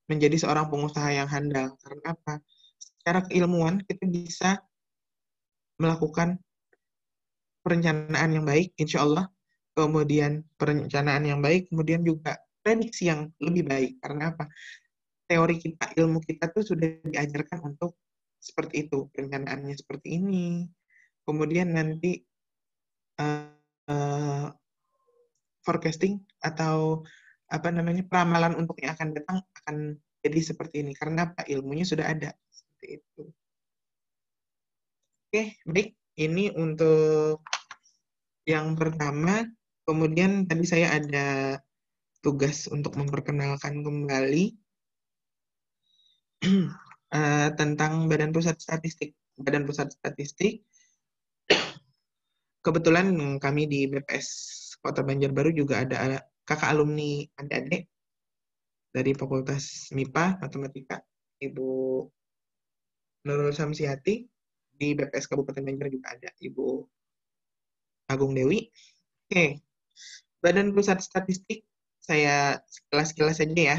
menjadi seorang pengusaha yang handal. Karena apa? Secara keilmuan kita bisa melakukan perencanaan yang baik, insya Allah. Kemudian perencanaan yang baik, kemudian juga prediksi yang lebih baik. Karena apa? Teori kita, ilmu kita tuh sudah diajarkan untuk seperti itu. Perencanaannya seperti ini. Kemudian nanti forecasting atau peramalan untuk yang akan datang akan jadi seperti ini. Karena apa? Ilmunya sudah ada. Seperti itu. Oke, baik. Ini untuk yang pertama. Kemudian tadi saya ada tugas untuk memperkenalkan kembali tentang Badan Pusat Statistik. Badan Pusat Statistik kebetulan kami di BPS Kota Banjarbaru juga ada kakak alumni adik-adik dari Fakultas MIPA Matematika, Ibu Nurul Samsiati. Di BPS Kabupaten Banjar juga ada Ibu Agung Dewi. Oke, Badan Pusat Statistik, saya sekilas-sekilas saja ya.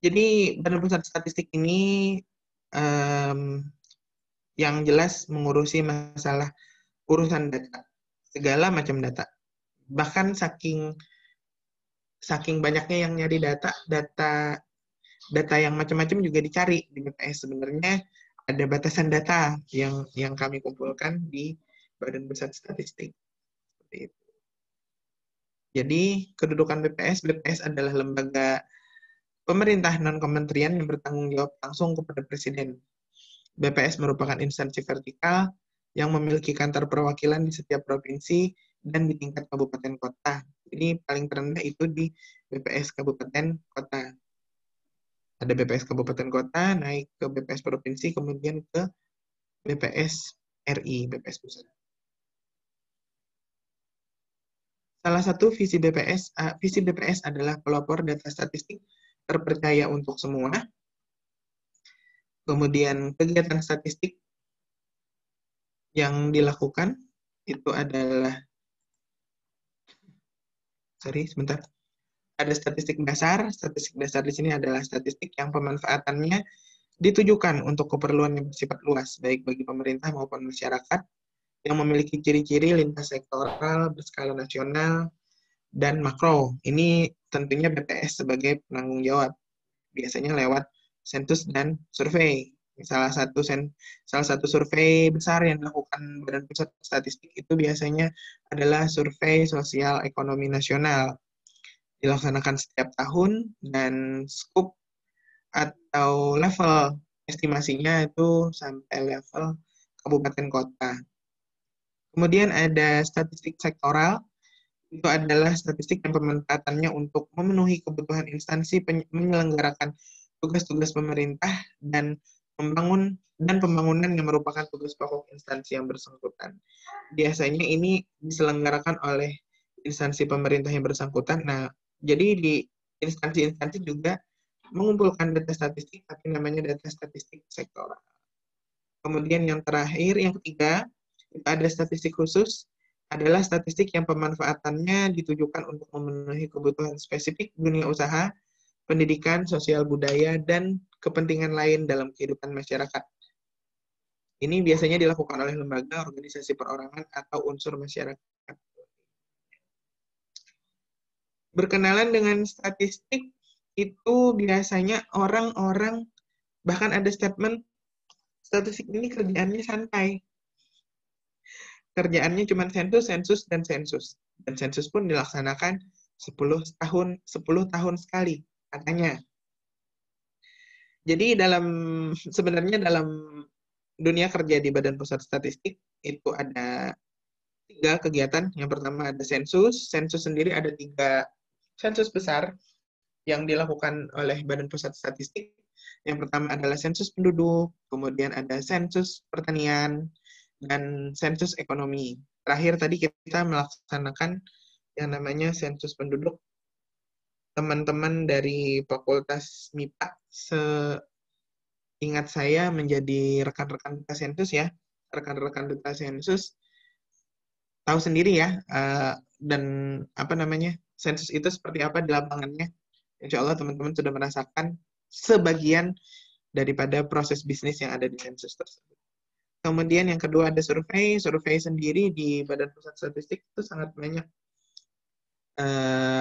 Jadi Badan Pusat Statistik ini yang jelas mengurusi masalah urusan data, segala macam data. Bahkan saking banyaknya yang nyari data yang macam-macam juga dicari di BPS. Sebenarnya ada batasan data yang kami kumpulkan di Badan Pusat Statistik. Seperti itu. Jadi kedudukan BPS adalah lembaga pemerintah non-kementerian yang bertanggung jawab langsung kepada Presiden. BPS merupakan instansi vertikal yang memiliki kantor perwakilan di setiap provinsi dan di tingkat kabupaten kota. Jadi paling terendah itu di BPS kabupaten kota. Ada BPS kabupaten kota, naik ke BPS provinsi, kemudian ke BPS RI, BPS pusat. Salah satu visi BPS adalah pelopor data statistik terpercaya untuk semua. Kemudian kegiatan statistik yang dilakukan itu adalah, ada statistik dasar. Statistik dasar di sini adalah statistik yang pemanfaatannya ditujukan untuk keperluan yang bersifat luas, baik bagi pemerintah maupun masyarakat, yang memiliki ciri-ciri lintas sektoral, berskala nasional, dan makro. Ini tentunya BPS sebagai penanggung jawab, biasanya lewat sensus dan survei. Salah satu survei besar yang dilakukan Badan Pusat Statistik itu biasanya adalah survei sosial ekonomi nasional. Dilaksanakan setiap tahun dan skop atau level estimasinya itu sampai level kabupaten kota. Kemudian ada statistik sektoral, itu adalah statistik yang pemanfaatannya untuk memenuhi kebutuhan instansi menyelenggarakan tugas-tugas pemerintah dan pembangunan yang merupakan tugas pokok instansi yang bersangkutan. Biasanya ini diselenggarakan oleh instansi pemerintah yang bersangkutan. Nah, jadi di instansi-instansi juga mengumpulkan data statistik, tapi namanya data statistik sektoral. Kemudian yang terakhir, yang ketiga, ada statistik khusus, adalah statistik yang pemanfaatannya ditujukan untuk memenuhi kebutuhan spesifik dunia usaha, pendidikan, sosial budaya, dan kepentingan lain dalam kehidupan masyarakat. Ini biasanya dilakukan oleh lembaga, organisasi perorangan, atau unsur masyarakat. Berkenalan dengan statistik itu biasanya orang-orang, bahkan ada statement, statistik ini kerjaannya santai. Kerjaannya cuma sensus, dan sensus. Dan sensus pun dilaksanakan 10 tahun sekali, katanya. Jadi sebenarnya dalam dunia kerja di Badan Pusat Statistik itu ada 3 kegiatan. Yang pertama ada sensus. Sensus sendiri ada 3 sensus besar yang dilakukan oleh Badan Pusat Statistik. Yang pertama adalah sensus penduduk, kemudian ada sensus pertanian, dan sensus ekonomi. Terakhir tadi kita melaksanakan yang namanya sensus penduduk. Teman-teman dari Fakultas MIPA seingat saya menjadi rekan-rekan duta sensus ya. Rekan-rekan duta sensus tahu sendiri ya, dan sensus itu seperti apa di lapangannya. Insya Allah teman-teman sudah merasakan sebagian daripada proses bisnis yang ada di sensus tersebut. Kemudian yang kedua ada survei. Survei sendiri di Badan Pusat Statistik itu sangat banyak.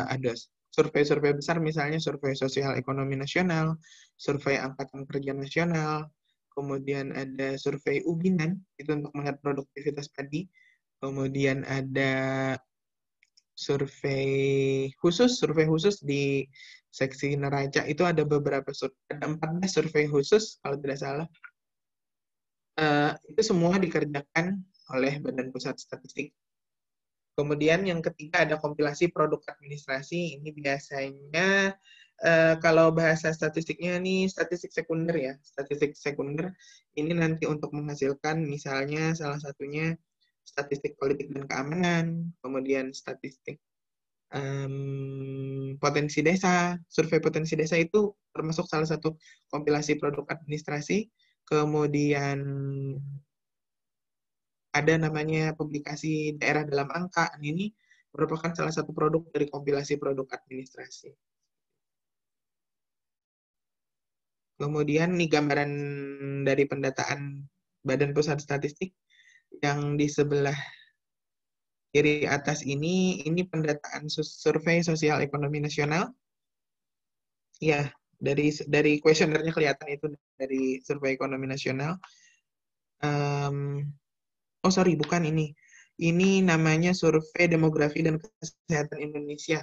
Ada survei-survei besar, misalnya survei sosial ekonomi nasional, survei angkatan kerja nasional, kemudian ada survei ubinan, itu untuk melihat produktivitas padi, kemudian ada survei khusus di seksi neraca, itu ada 14 survei khusus kalau tidak salah. Itu semua dikerjakan oleh Badan Pusat Statistik. Kemudian yang ketiga ada kompilasi produk administrasi. Ini biasanya kalau bahasa statistiknya ini statistik sekunder ya. Statistik sekunder ini nanti untuk menghasilkan misalnya salah satunya statistik politik dan keamanan, kemudian statistik potensi desa, survei potensi desa itu termasuk salah satu kompilasi produk administrasi. Kemudian ada namanya publikasi daerah dalam angka. Ini merupakan salah satu produk dari kompilasi produk administrasi. Kemudian nih gambaran dari pendataan Badan Pusat Statistik yang di sebelah kiri atas ini pendataan survei sosial ekonomi nasional. Ya, dari kuesionernya kelihatan itu dari survei ekonomi nasional. Oh sorry, bukan ini. Ini namanya survei demografi dan kesehatan Indonesia.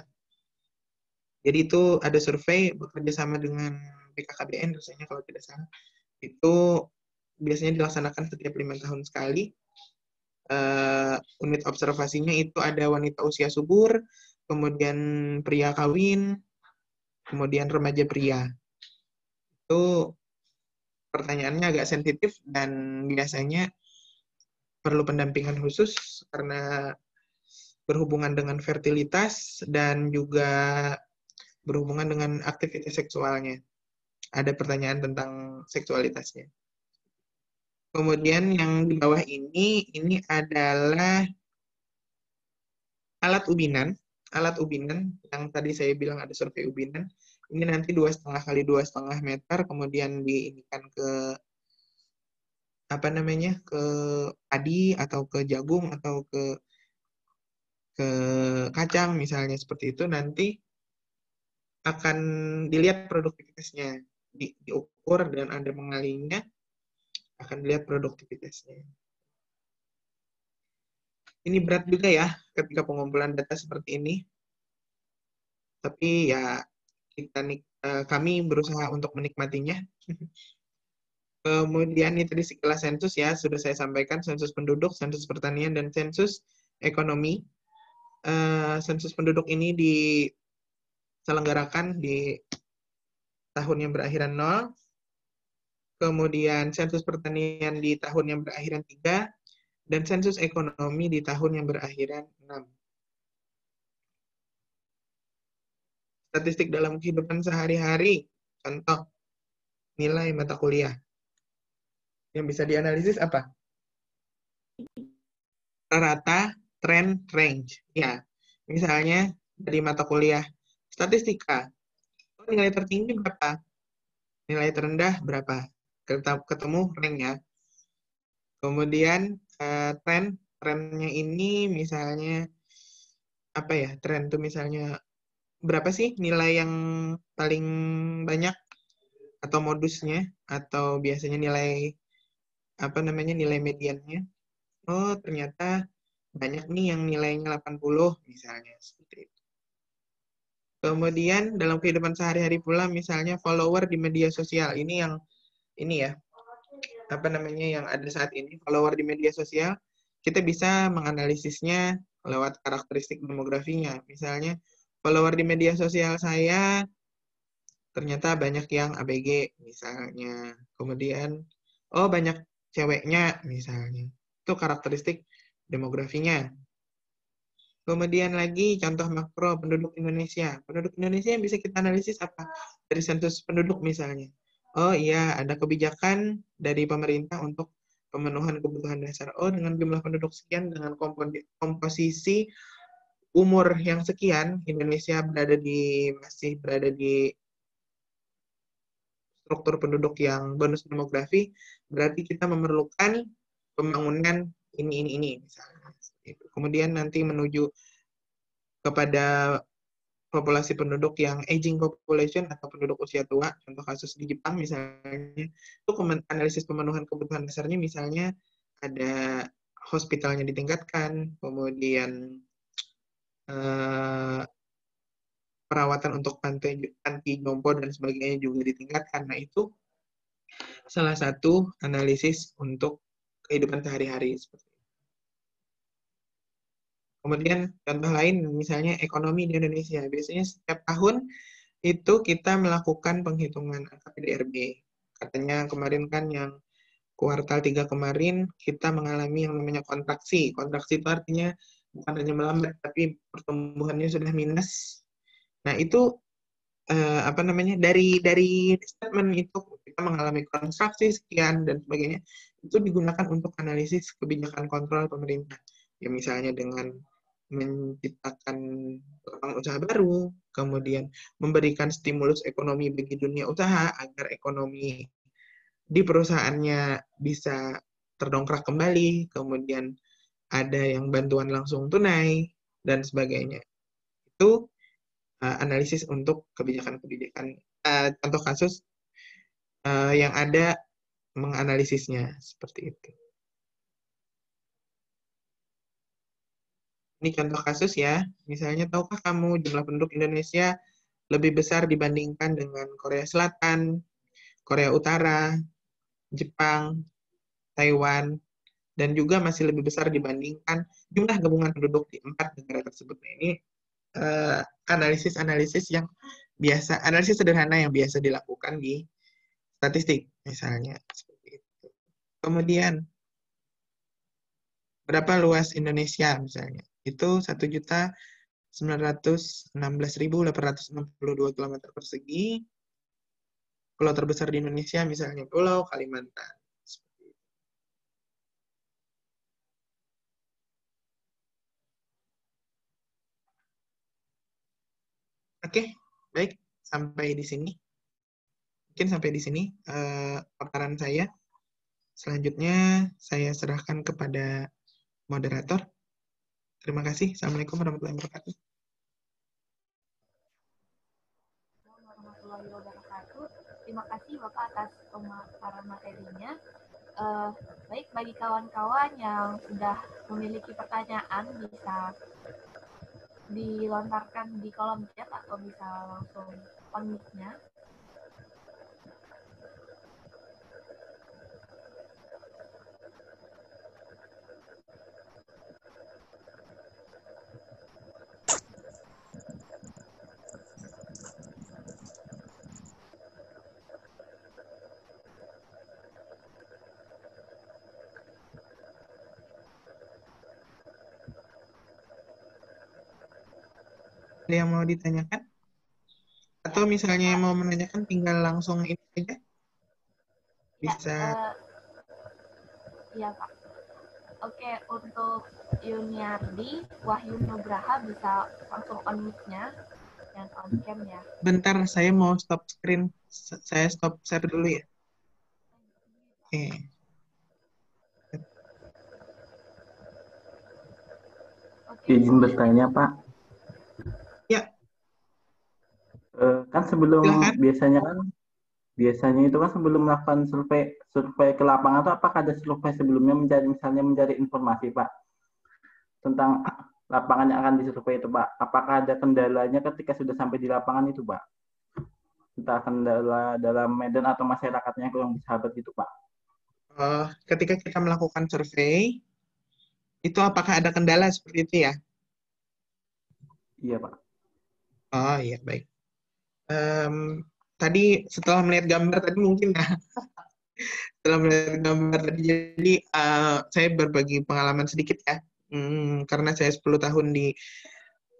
Jadi itu ada survei bekerja sama dengan BKKBN, rasanya kalau tidak salah. Itu biasanya dilaksanakan setiap 5 tahun sekali. Unit observasinya itu ada wanita usia subur, kemudian pria kawin, kemudian remaja pria. Itu pertanyaannya agak sensitif dan biasanya perlu pendampingan khusus karena berhubungan dengan fertilitas dan juga berhubungan dengan aktivitas seksualnya. Ada pertanyaan tentang seksualitasnya. Kemudian yang di bawah ini adalah alat ubinan. Alat ubinan yang tadi saya bilang ada survei ubinan. Ini nanti 2,5 kali 2,5 meter, kemudian diinikan ke ke padi atau ke jagung atau ke kacang misalnya seperti itu, nanti akan dilihat produktivitasnya, diukur dan ada pengalinya, akan dilihat produktivitasnya. Ini berat juga ya ketika pengumpulan data seperti ini. Tapi ya kami berusaha untuk menikmatinya. Kemudian ini tadi sekilas sensus ya, sudah saya sampaikan, sensus penduduk, sensus pertanian, dan sensus ekonomi. Sensus penduduk ini diselenggarakan di tahun yang berakhiran 0, kemudian sensus pertanian di tahun yang berakhiran 3, dan sensus ekonomi di tahun yang berakhiran 6. Statistik dalam kehidupan sehari-hari, contoh nilai mata kuliah. Yang bisa dianalisis apa? Rata, trend, range. Ya, misalnya dari mata kuliah statistika, nilai tertinggi berapa? Nilai terendah berapa? Ketemu rank ya. Kemudian trendnya ini misalnya apa ya? Trend itu misalnya berapa sih nilai yang paling banyak atau modusnya atau biasanya nilai nilai mediannya. Oh, ternyata banyak nih yang nilainya 80 misalnya seperti itu. Kemudian dalam kehidupan sehari-hari pula misalnya follower di media sosial. Ini yang ya. Yang ada saat ini, follower di media sosial, kita bisa menganalisisnya lewat karakteristik demografinya. Misalnya follower di media sosial saya ternyata banyak yang ABG misalnya. Kemudian banyak ceweknya misalnya. Itu karakteristik demografinya. Kemudian lagi contoh makro penduduk Indonesia. Penduduk Indonesia yang bisa kita analisis apa? Dari sensus penduduk misalnya. Oh iya, ada kebijakan dari pemerintah untuk pemenuhan kebutuhan dasar. Oh, dengan jumlah penduduk sekian, dengan komposisi umur yang sekian, Indonesia masih berada di struktur penduduk yang bonus demografi, berarti kita memerlukan pembangunan ini misalnya. Kemudian nanti menuju kepada populasi penduduk yang aging population atau penduduk usia tua, contoh kasus di Jepang misalnya, itu analisis pemenuhan kebutuhan dasarnya misalnya ada hospitalnya ditingkatkan, kemudian perawatan untuk panti jompo dan sebagainya juga ditingkatkan. Nah, itu salah satu analisis untuk kehidupan sehari-hari. Kemudian contoh lain misalnya ekonomi di Indonesia. Biasanya setiap tahun itu kita melakukan penghitungan angka PDRB. Katanya kemarin kan yang kuartal 3 kemarin kita mengalami yang namanya kontraksi. Kontraksi itu artinya bukan hanya melambat, tapi pertumbuhannya sudah minus. Nah, itu dari statement itu kita mengalami kontraksi sekian dan sebagainya, itu digunakan untuk analisis kebijakan kontrol pemerintah. Ya misalnya dengan menciptakan lapangan usaha baru, kemudian memberikan stimulus ekonomi bagi dunia usaha agar ekonomi di perusahaannya bisa terdongkrak kembali, kemudian ada yang bantuan langsung tunai, dan sebagainya. Itu analisis untuk kebijakan-kebijakan, contoh kasus yang ada menganalisisnya, seperti itu. Ini contoh kasus ya, misalnya tahukah kamu jumlah penduduk Indonesia lebih besar dibandingkan dengan Korea Selatan, Korea Utara, Jepang, Taiwan, dan juga masih lebih besar dibandingkan jumlah gabungan penduduk di 4 negara tersebut. Nah, ini analisis-analisis yang biasa, analisis sederhana yang biasa dilakukan di statistik, misalnya. Seperti itu. Kemudian, berapa luas Indonesia, misalnya? Itu 1.916.862 km persegi. Pulau terbesar di Indonesia, misalnya Pulau Kalimantan. Oke, baik. Sampai di sini. Mungkin sampai di sini paparan saya. Selanjutnya saya serahkan kepada moderator. Terima kasih. Assalamualaikum warahmatullahi wabarakatuh. Warahmatullahi wabarakatuh. Terima kasih Bapak atas pemaparan materinya. Baik, bagi kawan-kawan yang sudah memiliki pertanyaan bisa dilontarkan di kolom chat atau bisa langsung on mic-nya. Ada yang mau ditanyakan? Atau misalnya yang mau menanyakan tinggal langsung ini saja? Bisa. Iya, Pak. Oke, untuk Yuniardi, Wahyu Nugraha bisa langsung on mic-nya dan on cam ya. Bentar, saya mau stop screen. Saya stop share dulu ya. Oke. Izin bertanya, Pak. Ya. Kan sebelum Silahkan. biasanya itu kan sebelum melakukan survei ke lapangan itu apakah ada survei sebelumnya mencari informasi, Pak, tentang lapangan yang akan disurvei itu, Pak? Apakah ada kendalanya ketika sudah sampai di lapangan itu, Pak? Entah kendala dalam medan atau masyarakatnya yang bersahabat gitu, Pak? Ketika kita melakukan survei, itu apakah ada kendala seperti itu ya? Iya, Pak. Oh iya, baik. Tadi setelah melihat gambar tadi mungkin ya. Setelah melihat gambar tadi, jadi saya berbagi pengalaman sedikit ya. Karena saya 10 tahun di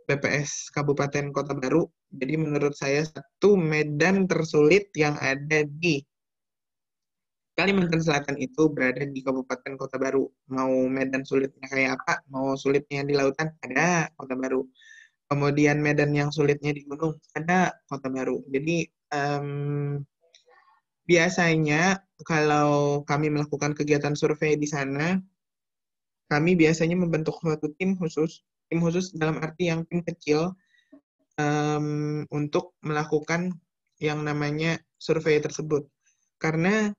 BPS Kabupaten Kota Baru, jadi menurut saya satu medan tersulit yang ada di Kalimantan Selatan itu berada di Kabupaten Kota Baru. Mau medan sulitnya kayak apa, mau sulitnya di lautan, ada Kota Baru. Kemudian medan yang sulitnya di gunung, ada Kota Baru. Jadi biasanya kalau kami melakukan kegiatan survei di sana, kami biasanya membentuk suatu tim khusus dalam arti yang tim kecil untuk melakukan yang namanya survei tersebut. Karena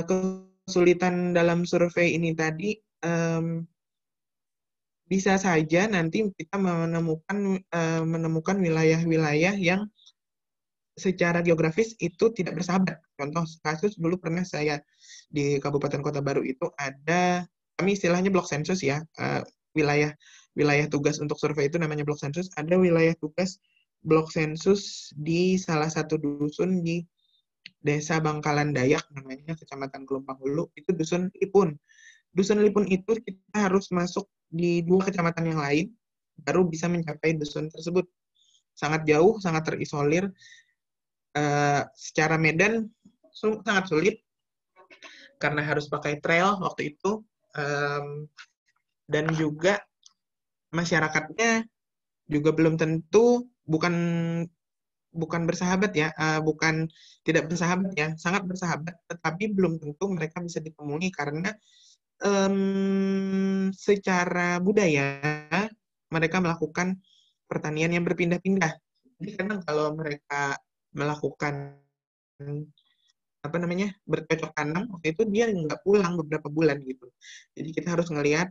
kesulitan dalam survei ini tadi bisa saja nanti kita menemukan wilayah-wilayah yang secara geografis itu tidak bersahabat. Contoh kasus dulu pernah saya di Kabupaten Kota Baru itu ada, kami istilahnya blok sensus ya, wilayah tugas untuk survei itu namanya blok sensus. Ada wilayah tugas blok sensus di salah satu dusun di Desa Bangkalan Dayak namanya, Kecamatan Kelumpang Hulu, itu Dusun Lipun. Dusun Lipun itu kita harus masuk di 2 kecamatan yang lain, baru bisa mencapai dusun tersebut. Sangat jauh, sangat terisolir. Secara medan sangat sulit, karena harus pakai trail waktu itu. Dan juga masyarakatnya juga belum tentu, bukan bersahabat ya, bukan tidak bersahabat ya, sangat bersahabat, tetapi belum tentu mereka bisa ditemui karena secara budaya mereka melakukan pertanian yang berpindah-pindah. Jadi kadang kalau mereka melakukan bercocok tanam, waktu itu dia nggak pulang beberapa bulan gitu. Jadi kita harus ngelihat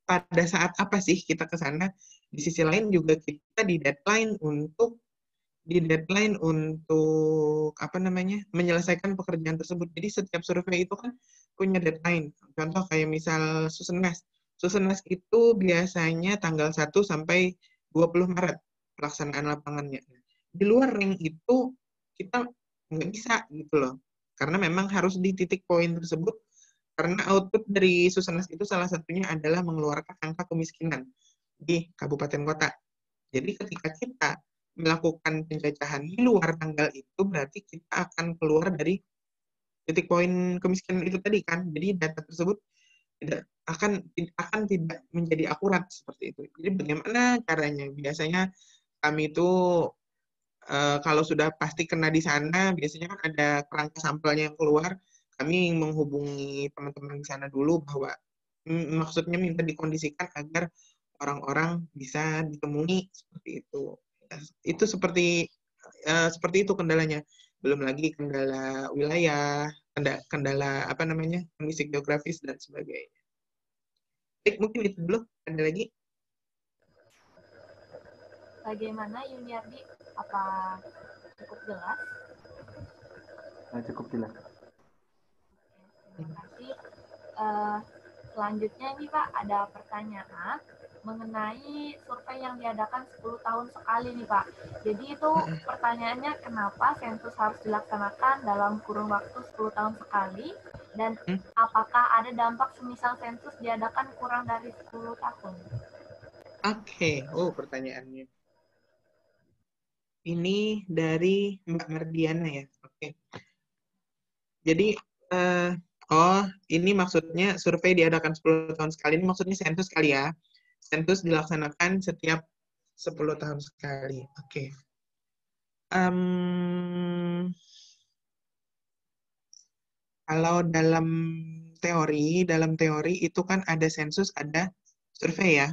pada saat apa sih kita ke sana. Di sisi lain juga kita di deadline untuk menyelesaikan pekerjaan tersebut. Jadi setiap survei itu kan punya deadline. Contoh kayak misal Susenas. Susenas itu biasanya tanggal 1 sampai 20 Maret pelaksanaan lapangannya. Di luar ring itu kita nggak bisa gitu loh. Karena memang harus di titik poin tersebut. Karena output dari Susenas itu salah satunya adalah mengeluarkan angka kemiskinan di kabupaten kota. Jadi ketika kita melakukan penjajahan di luar tanggal itu, berarti kita akan keluar dari titik poin kemiskinan itu tadi kan. Jadi data tersebut akan tidak menjadi akurat seperti itu. Jadi bagaimana caranya? Biasanya kami itu kalau sudah pasti kena di sana, biasanya kan ada kerangka sampelnya yang keluar. Kami menghubungi teman-teman di sana dulu bahwa maksudnya minta dikondisikan agar orang-orang bisa ditemui seperti itu. Itu seperti itu kendalanya. Belum lagi kendala wilayah, kendala kondisi geografis dan sebagainya. Baik, mungkin itu dulu. Ada lagi? Bagaimana Yuniardi? Apa cukup jelas? Cukup jelas. Terima kasih. Selanjutnya ini Pak, ada pertanyaan mengenai survei yang diadakan 10 tahun sekali nih Pak. Jadi itu pertanyaannya, kenapa sensus harus dilaksanakan dalam kurun waktu 10 tahun sekali, dan apakah ada dampak semisal sensus diadakan kurang dari 10 tahun? Oke. Pertanyaannya. Ini dari Mbak Mardiana ya. Oke. Jadi, ini maksudnya survei diadakan 10 tahun sekali, ini maksudnya sensus kali ya. Sensus dilaksanakan setiap 10 tahun sekali. Oke. Kalau dalam teori itu kan ada sensus, ada survei ya.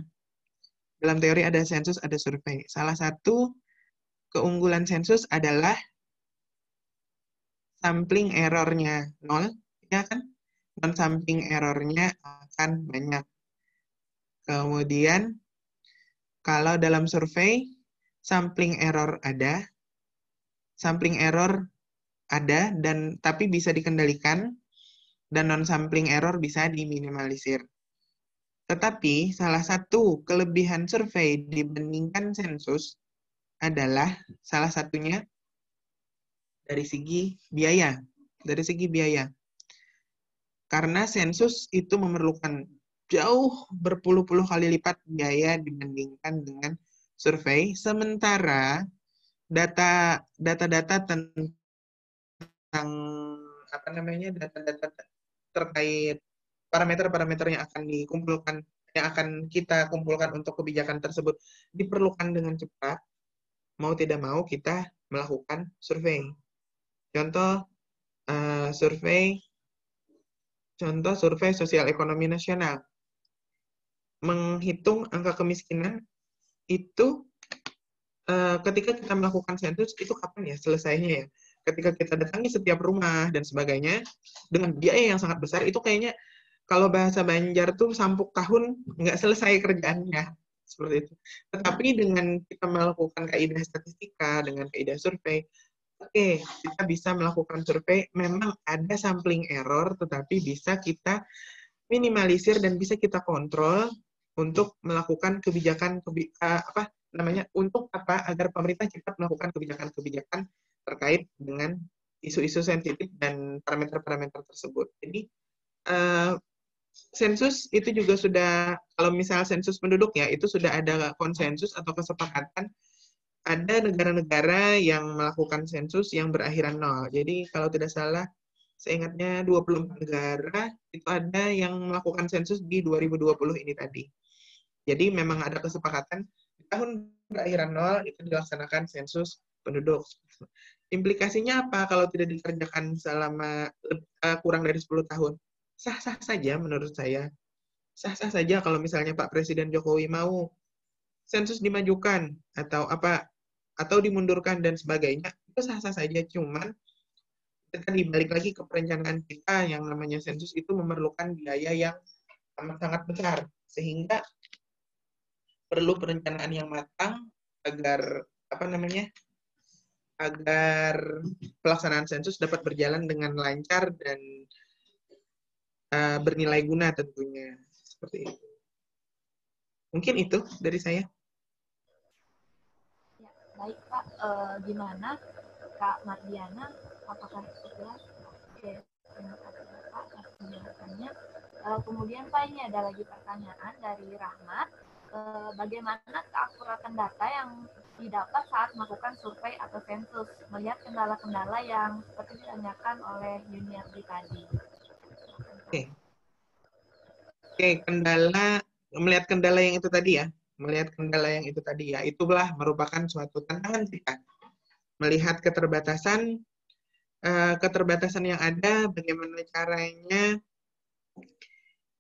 Dalam teori ada sensus, ada survei. Salah satu keunggulan sensus adalah sampling error-nya 0, ya kan? Non-sampling error-nya akan banyak. Kemudian, kalau dalam survei, sampling error ada, dan tapi bisa dikendalikan, dan non-sampling error bisa diminimalisir. Tetapi, salah satu kelebihan survei dibandingkan sensus adalah salah satunya dari segi biaya. Karena sensus itu memerlukan jauh berpuluh-puluh kali lipat biaya dibandingkan dengan survei, sementara data-data tentang data-data terkait parameter-parameter yang akan kita kumpulkan untuk kebijakan tersebut diperlukan dengan cepat, mau tidak mau kita melakukan survei. Contoh survei sosial ekonomi nasional. Menghitung angka kemiskinan itu ketika kita melakukan sensus itu kapan ya selesainya ya? Ketika kita datangi setiap rumah dan sebagainya dengan biaya yang sangat besar, itu kayaknya kalau bahasa Banjar tuh sampuk tahun nggak selesai kerjaannya seperti itu. Tetapi dengan kita melakukan kaidah statistika, dengan kaidah survei, kita bisa melakukan survei, memang ada sampling error, tetapi bisa kita minimalisir dan bisa kita kontrol untuk melakukan kebijakan untuk apa? Agar pemerintah cepat melakukan kebijakan-kebijakan terkait dengan isu-isu sensitif dan parameter-parameter tersebut. Jadi sensus itu juga sudah, kalau misal sensus penduduk ya, itu sudah ada konsensus atau kesepakatan. Ada negara-negara yang melakukan sensus yang berakhiran 0. Jadi kalau tidak salah, seingatnya 24 negara itu ada yang melakukan sensus di 2020 ini tadi. Jadi memang ada kesepakatan di tahun berakhiran 0 itu dilaksanakan sensus penduduk. Implikasinya apa kalau tidak dikerjakan selama kurang dari 10 tahun? Sah-sah saja menurut saya. Sah-sah saja kalau misalnya Pak Presiden Jokowi mau sensus dimajukan atau dimundurkan dan sebagainya, itu sah-sah saja. Cuman tadi balik lagi ke perencanaan kita, yang namanya sensus itu memerlukan biaya yang sangat besar, sehingga perlu perencanaan yang matang agar agar pelaksanaan sensus dapat berjalan dengan lancar dan bernilai guna tentunya. Seperti itu. Mungkin itu dari saya. Ya, baik Pak, gimana Kak Mardiana? Apakah sudah? Oke, terima kasih Pak atas penjelasannya. Kemudian Pak, ini ada lagi pertanyaan dari Rahmat. Bagaimana keakuratan data yang didapat saat melakukan survei atau sensus, melihat kendala-kendala yang seperti ditanyakan oleh Yuniardi tadi? Oke, melihat kendala yang itu tadi ya, itulah merupakan suatu tantangan kita. Melihat keterbatasan yang ada, bagaimana caranya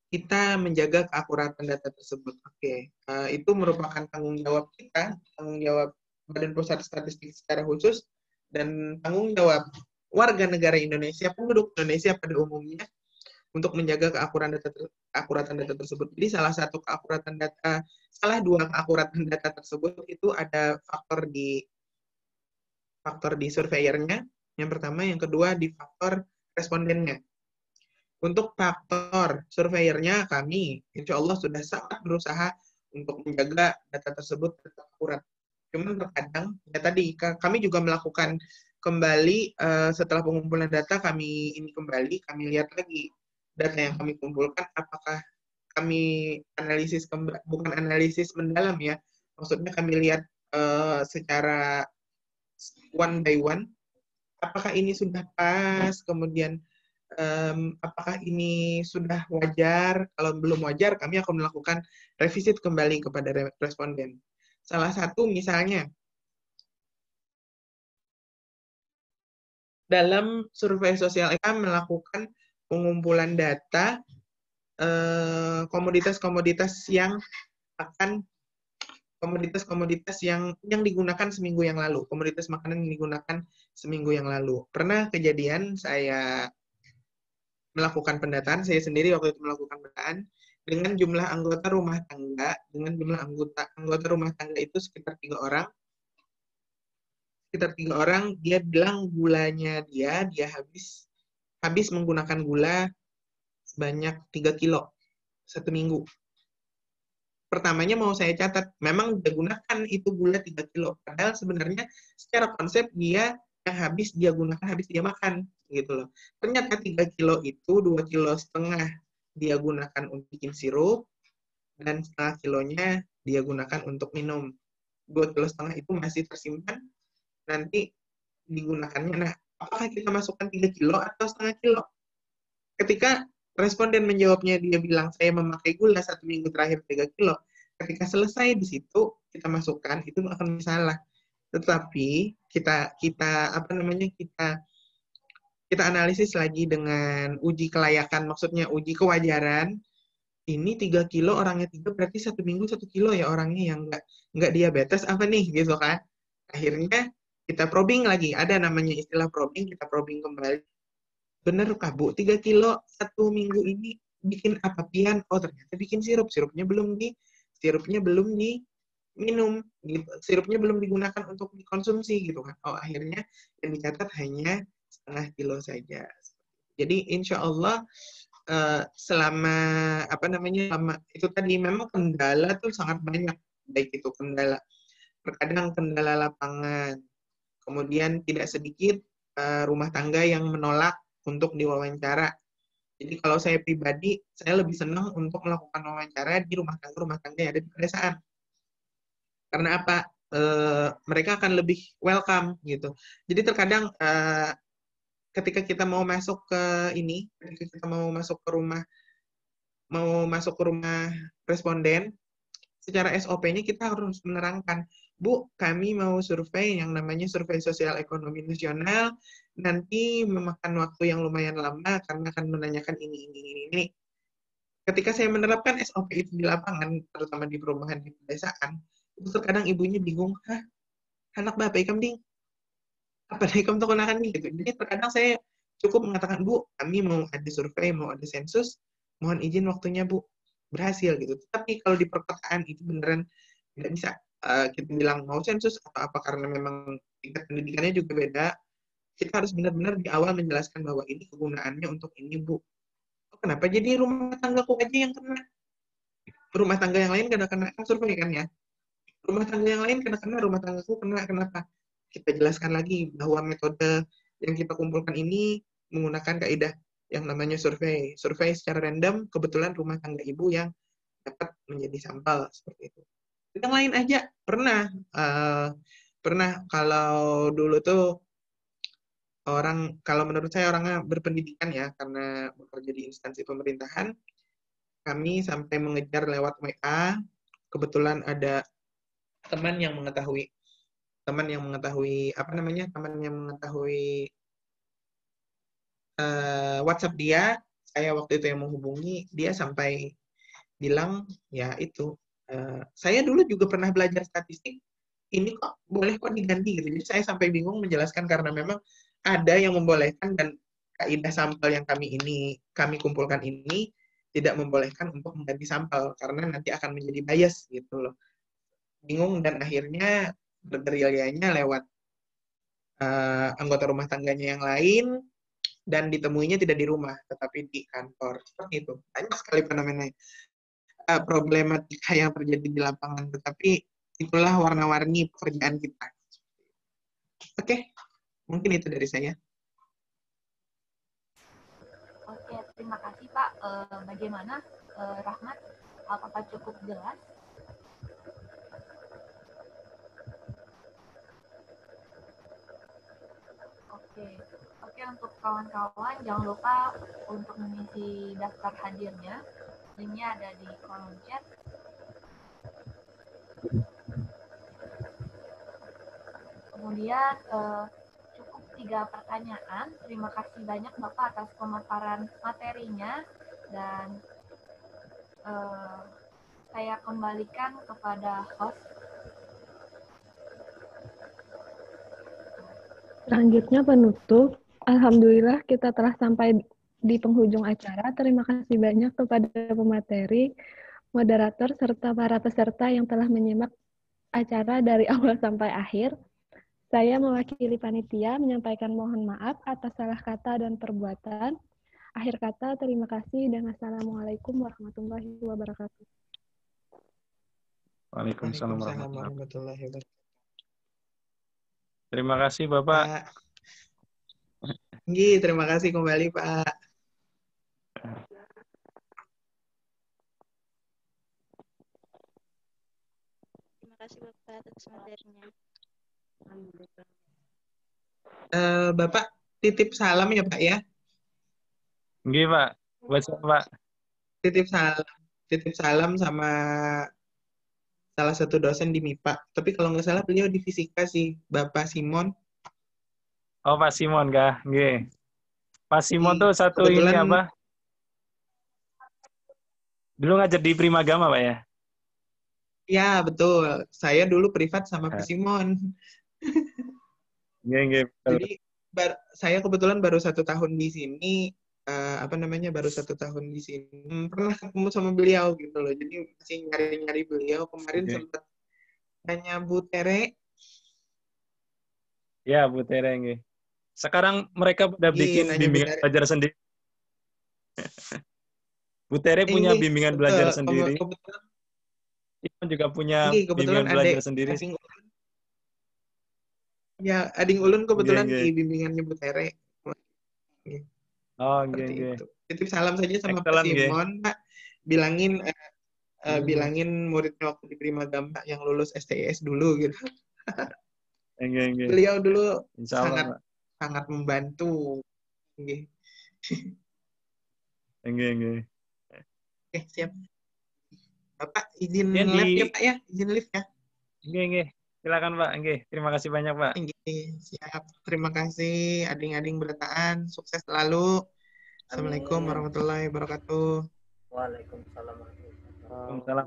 kita menjaga keakuratan data tersebut. Oke, itu merupakan tanggung jawab kita, tanggung jawab Badan Pusat Statistik secara khusus, dan tanggung jawab warga negara Indonesia, penduduk Indonesia pada umumnya, untuk menjaga keakuratan data tersebut. Jadi salah dua keakuratan data tersebut itu ada faktor di surveyornya, yang pertama, yang kedua di faktor respondennya. Untuk faktor surveyornya, kami insya Allah sudah sangat berusaha untuk menjaga data tersebut tetap akurat. Cuman terkadang, ya tadi kami juga melakukan kembali setelah pengumpulan data, kami lihat lagi data yang kami kumpulkan, apakah kami bukan analisis mendalam ya, maksudnya kami lihat secara one by one, apakah ini sudah pas, kemudian apakah ini sudah wajar. Kalau belum wajar, kami akan melakukan revisit kembali kepada responden. Salah satu misalnya, dalam survei sosial kita melakukan pengumpulan data komoditas-komoditas yang digunakan seminggu yang lalu, komoditas makanan yang digunakan seminggu yang lalu. Pernah kejadian saya melakukan pendataan, saya sendiri waktu itu melakukan pendataan dengan jumlah anggota rumah tangga itu sekitar 3 orang. Dia bilang gulanya dia habis menggunakan gula sebanyak 3 kilo 1 minggu. Pertamanya mau saya catat, memang dia gunakan itu gula 3 kilo. Padahal sebenarnya secara konsep dia yang habis dia gunakan, habis dia makan, gitu loh. Ternyata 3 kilo itu 2,5 kilo dia gunakan untuk bikin sirup, dan setengah kilonya dia gunakan untuk minum. 2,5 kilo itu masih tersimpan, nanti digunakannya. Nah, apakah kita masukkan 3 kilo atau setengah kilo? Ketika responden menjawabnya, dia bilang, saya memakai gula 1 minggu terakhir 3 kilo. Ketika selesai di situ, kita masukkan, itu akan salah. Tetapi kita analisis lagi dengan uji kelayakan, maksudnya uji kewajaran. Ini 3 kilo, orangnya 3, berarti 1 minggu 1 kilo ya orangnya yang nggak diabetes apa nih, gitu kan. Akhirnya kita probing lagi, ada namanya istilah probing, kita probing kembali. Bener kah Bu, 3 kilo 1 minggu ini bikin apa pian? Oh ternyata bikin sirupnya belum diminum, gitu. Sirupnya belum digunakan untuk dikonsumsi, gitu kan. Oh akhirnya yang dicatat hanya setengah kilo saja. Jadi insya Allah selama itu tadi, memang kendala tuh sangat banyak, baik itu kendala terkadang kendala lapangan, kemudian tidak sedikit rumah tangga yang menolak untuk diwawancara. Jadi kalau saya pribadi, saya lebih senang untuk melakukan wawancara di rumah tangga yang ada di pedesaan. Karena apa? Mereka akan lebih welcome gitu. Jadi terkadang ketika kita mau masuk ke ketika kita mau masuk ke rumah responden, secara SOP-nya kita harus menerangkan, Bu, kami mau survei yang namanya survei sosial ekonomi nasional, nanti memakan waktu yang lumayan lama karena akan menanyakan ini. Ketika saya menerapkan SOP itu di lapangan, terutama di perumahan di pedesaan, itu terkadang ibunya bingung, hah, anak bapak ikam ding, apa ikam tuh kenakan nih gitu. Jadi terkadang saya cukup mengatakan, Bu, kami mau ada survei, mau ada sensus, mohon izin waktunya, Bu. Berhasil gitu. Tapi kalau di perkotaan itu beneran tidak bisa kita bilang mau sensus atau apa karena memang tingkat pendidikannya juga beda. Kita harus benar-benar di awal menjelaskan bahwa ini kegunaannya untuk ini, Bu. Oh, kenapa jadi rumah tanggaku aja yang kena? Rumah tangga yang lain kena kan survei kan ya? Rumah tangga yang lain kena rumah tanggaku kena. Kenapa? Kita jelaskan lagi bahwa metode yang kita kumpulkan ini menggunakan kaidah yang namanya survei. Survei secara random, kebetulan rumah tangga ibu yang dapat menjadi sampel seperti itu. Yang lain aja pernah kalau dulu tuh kalau menurut saya orangnya berpendidikan ya, karena bekerja di instansi pemerintahan, kami sampai mengejar lewat WA. Kebetulan ada teman yang mengetahui WhatsApp dia. Saya waktu itu yang menghubungi dia sampai bilang ya itu, saya dulu juga pernah belajar statistik, ini kok boleh kok diganti gitu. Jadi saya sampai bingung menjelaskan karena memang ada yang membolehkan dan kaidah sampel yang kami kumpulkan ini tidak membolehkan untuk mengganti sampel karena nanti akan menjadi bias gitu loh. Bingung dan akhirnya bergerilyanya lewat anggota rumah tangganya yang lain dan ditemuinya tidak di rumah tetapi di kantor. Seperti itu. Banyak sekali fenomenanya. Problematika yang terjadi di lapangan, tetapi itulah warna-warni pekerjaan kita. Oke, mungkin itu dari saya. Oke, terima kasih Pak. Bagaimana Rahmat? Apakah cukup jelas? Oke, untuk kawan-kawan jangan lupa untuk mengisi daftar hadirnya. Linknya ada di kolom chat. Kemudian cukup 3 pertanyaan. Terima kasih banyak Bapak atas pemaparan materinya dan saya kembalikan kepada host. Selanjutnya penutup. Alhamdulillah kita telah sampai di penghujung acara. Terima kasih banyak kepada pemateri, moderator, serta para peserta yang telah menyimak acara dari awal sampai akhir. Saya mewakili panitia menyampaikan mohon maaf atas salah kata dan perbuatan. Akhir kata, terima kasih dan Assalamualaikum warahmatullahi wabarakatuh. Waalaikumsalam warahmatullahi wabarakatuh. Terima kasih Bapak. Terima kasih kembali Pak. Terima kasih Bapak atas materinya. Bapak titip salam ya Pak ya. Nggih Pak. Buat siapa Pak? Titip salam sama salah satu dosen di MIPA. Tapi kalau nggak salah beliau di fisika sih, Bapak Simon. Oh Pak Simon kah? Nggih. Pak Simon tuh satu kebetulan, ini apa? Dulu ngajar di Primagama Pak ya? Ya betul. Saya dulu privat sama Pak Simon. Nggih. Jadi saya kebetulan baru 1 tahun di sini. Baru 1 tahun di sini. Pernah ketemu sama beliau gitu loh. Jadi masih nyari-nyari beliau. Kemarin sempat nanya Bu Tere. Ya Bu Tere nggih. Sekarang mereka udah bikin bimbingan belajar sendiri. Bu Tere punya bimbingan belajar sendiri. Iman juga punya bimbingan belajar sendiri. Ya, Ading Ulun kebetulan Nggih, di nggih. bimbingannya Bu Tere. Oh, Seperti nggih. itu. Titip salam saja sama Pak Excellent, nggih. Simon, Pak. Bilangin muridnya waktu di Primagama yang lulus STIS dulu gitu. Nggih. Beliau dulu Insya Allah, Pak. sangat membantu. Nggih. Nggih. Oke, siap. Bapak izin Kemudian live ya, Pak ya? Izin live ya? Nggih. Silakan, Pak. Nggih. Terima kasih banyak, Pak. Nggih, siap. Terima kasih ading-ading berataan. Sukses selalu. Assalamualaikum warahmatullahi wabarakatuh. Waalaikumsalam.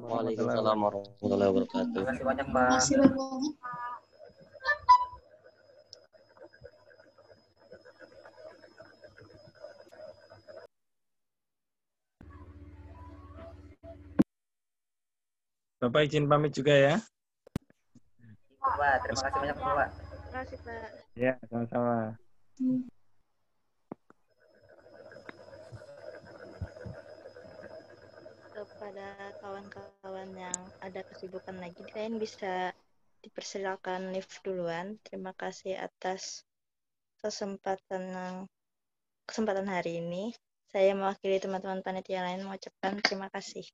Waalaikumsalam warahmatullahi wabarakatuh. Terima kasih banyak, Pak. Terima kasih banyak. Bapak izin pamit juga ya. Pak, terima kasih banyak, Pak. Terima kasih, Pak. Ya, sama-sama. Kepada kawan-kawan yang ada kesibukan lagi, kalian bisa dipersilakan live duluan. Terima kasih atas kesempatan hari ini. Saya mewakili teman-teman panitia lain mengucapkan terima kasih.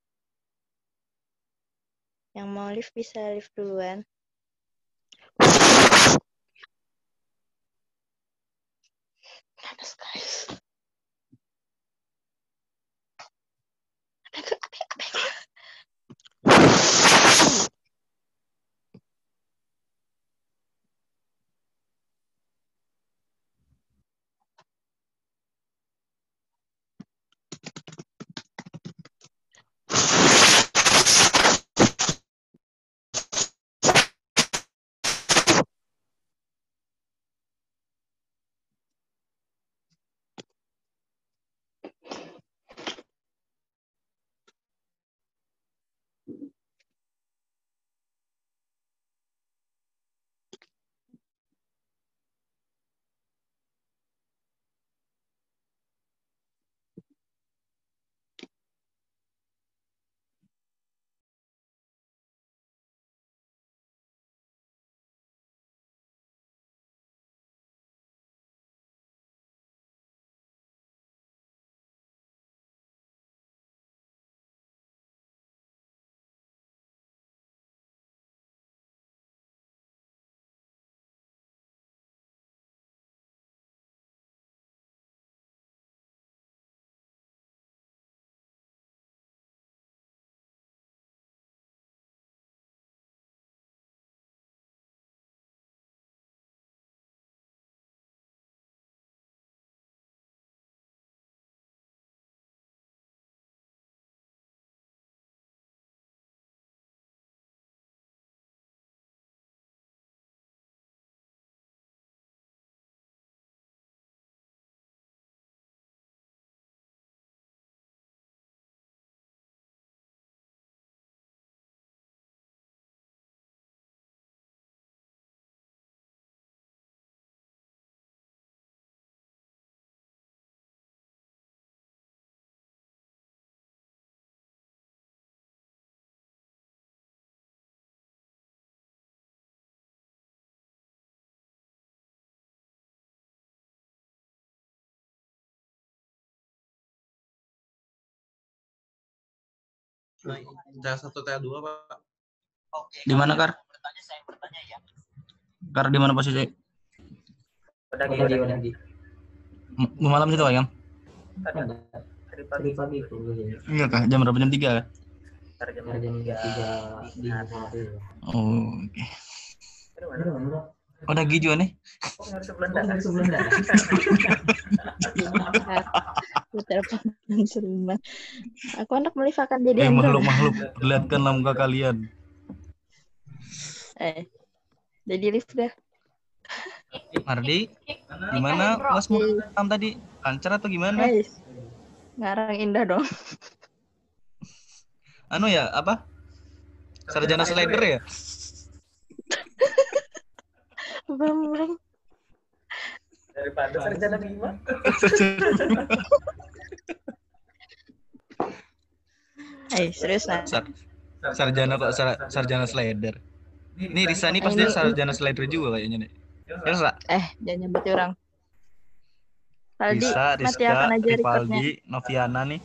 Yang mau live bisa live duluan. Guys. TA1, TA2, Pak. Di mana, Kar? Kar, di mana posisi? Udah. Malam situ, Ayam? Tadi pagi itu. Iya kah? Jam berapa? Jam 3 kah? Jam 3 dini hari. Oh, oke. Udah gitu nih. Putar pandang Sulaiman. Aku anak Melif akan jadi makhluk-makhluk, perlihatkanlah muka kalian. Jadi lift dah. Mardi, gimana Mas malam tadi? Lancar atau gimana? Ngarang indah dong. Anu ya, apa? Sarjana slider ya? Belum. Daripada sarjana Bima. Serius lah. Sarjana kok sarjana slider. Ini Risa nih pasti sarjana slider juga kayaknya nih. Elsa. Jangan nyebut orang. Valdi, Bisa, mati akan Rizka, aja recordnya. Rivaldi, Noviana nih.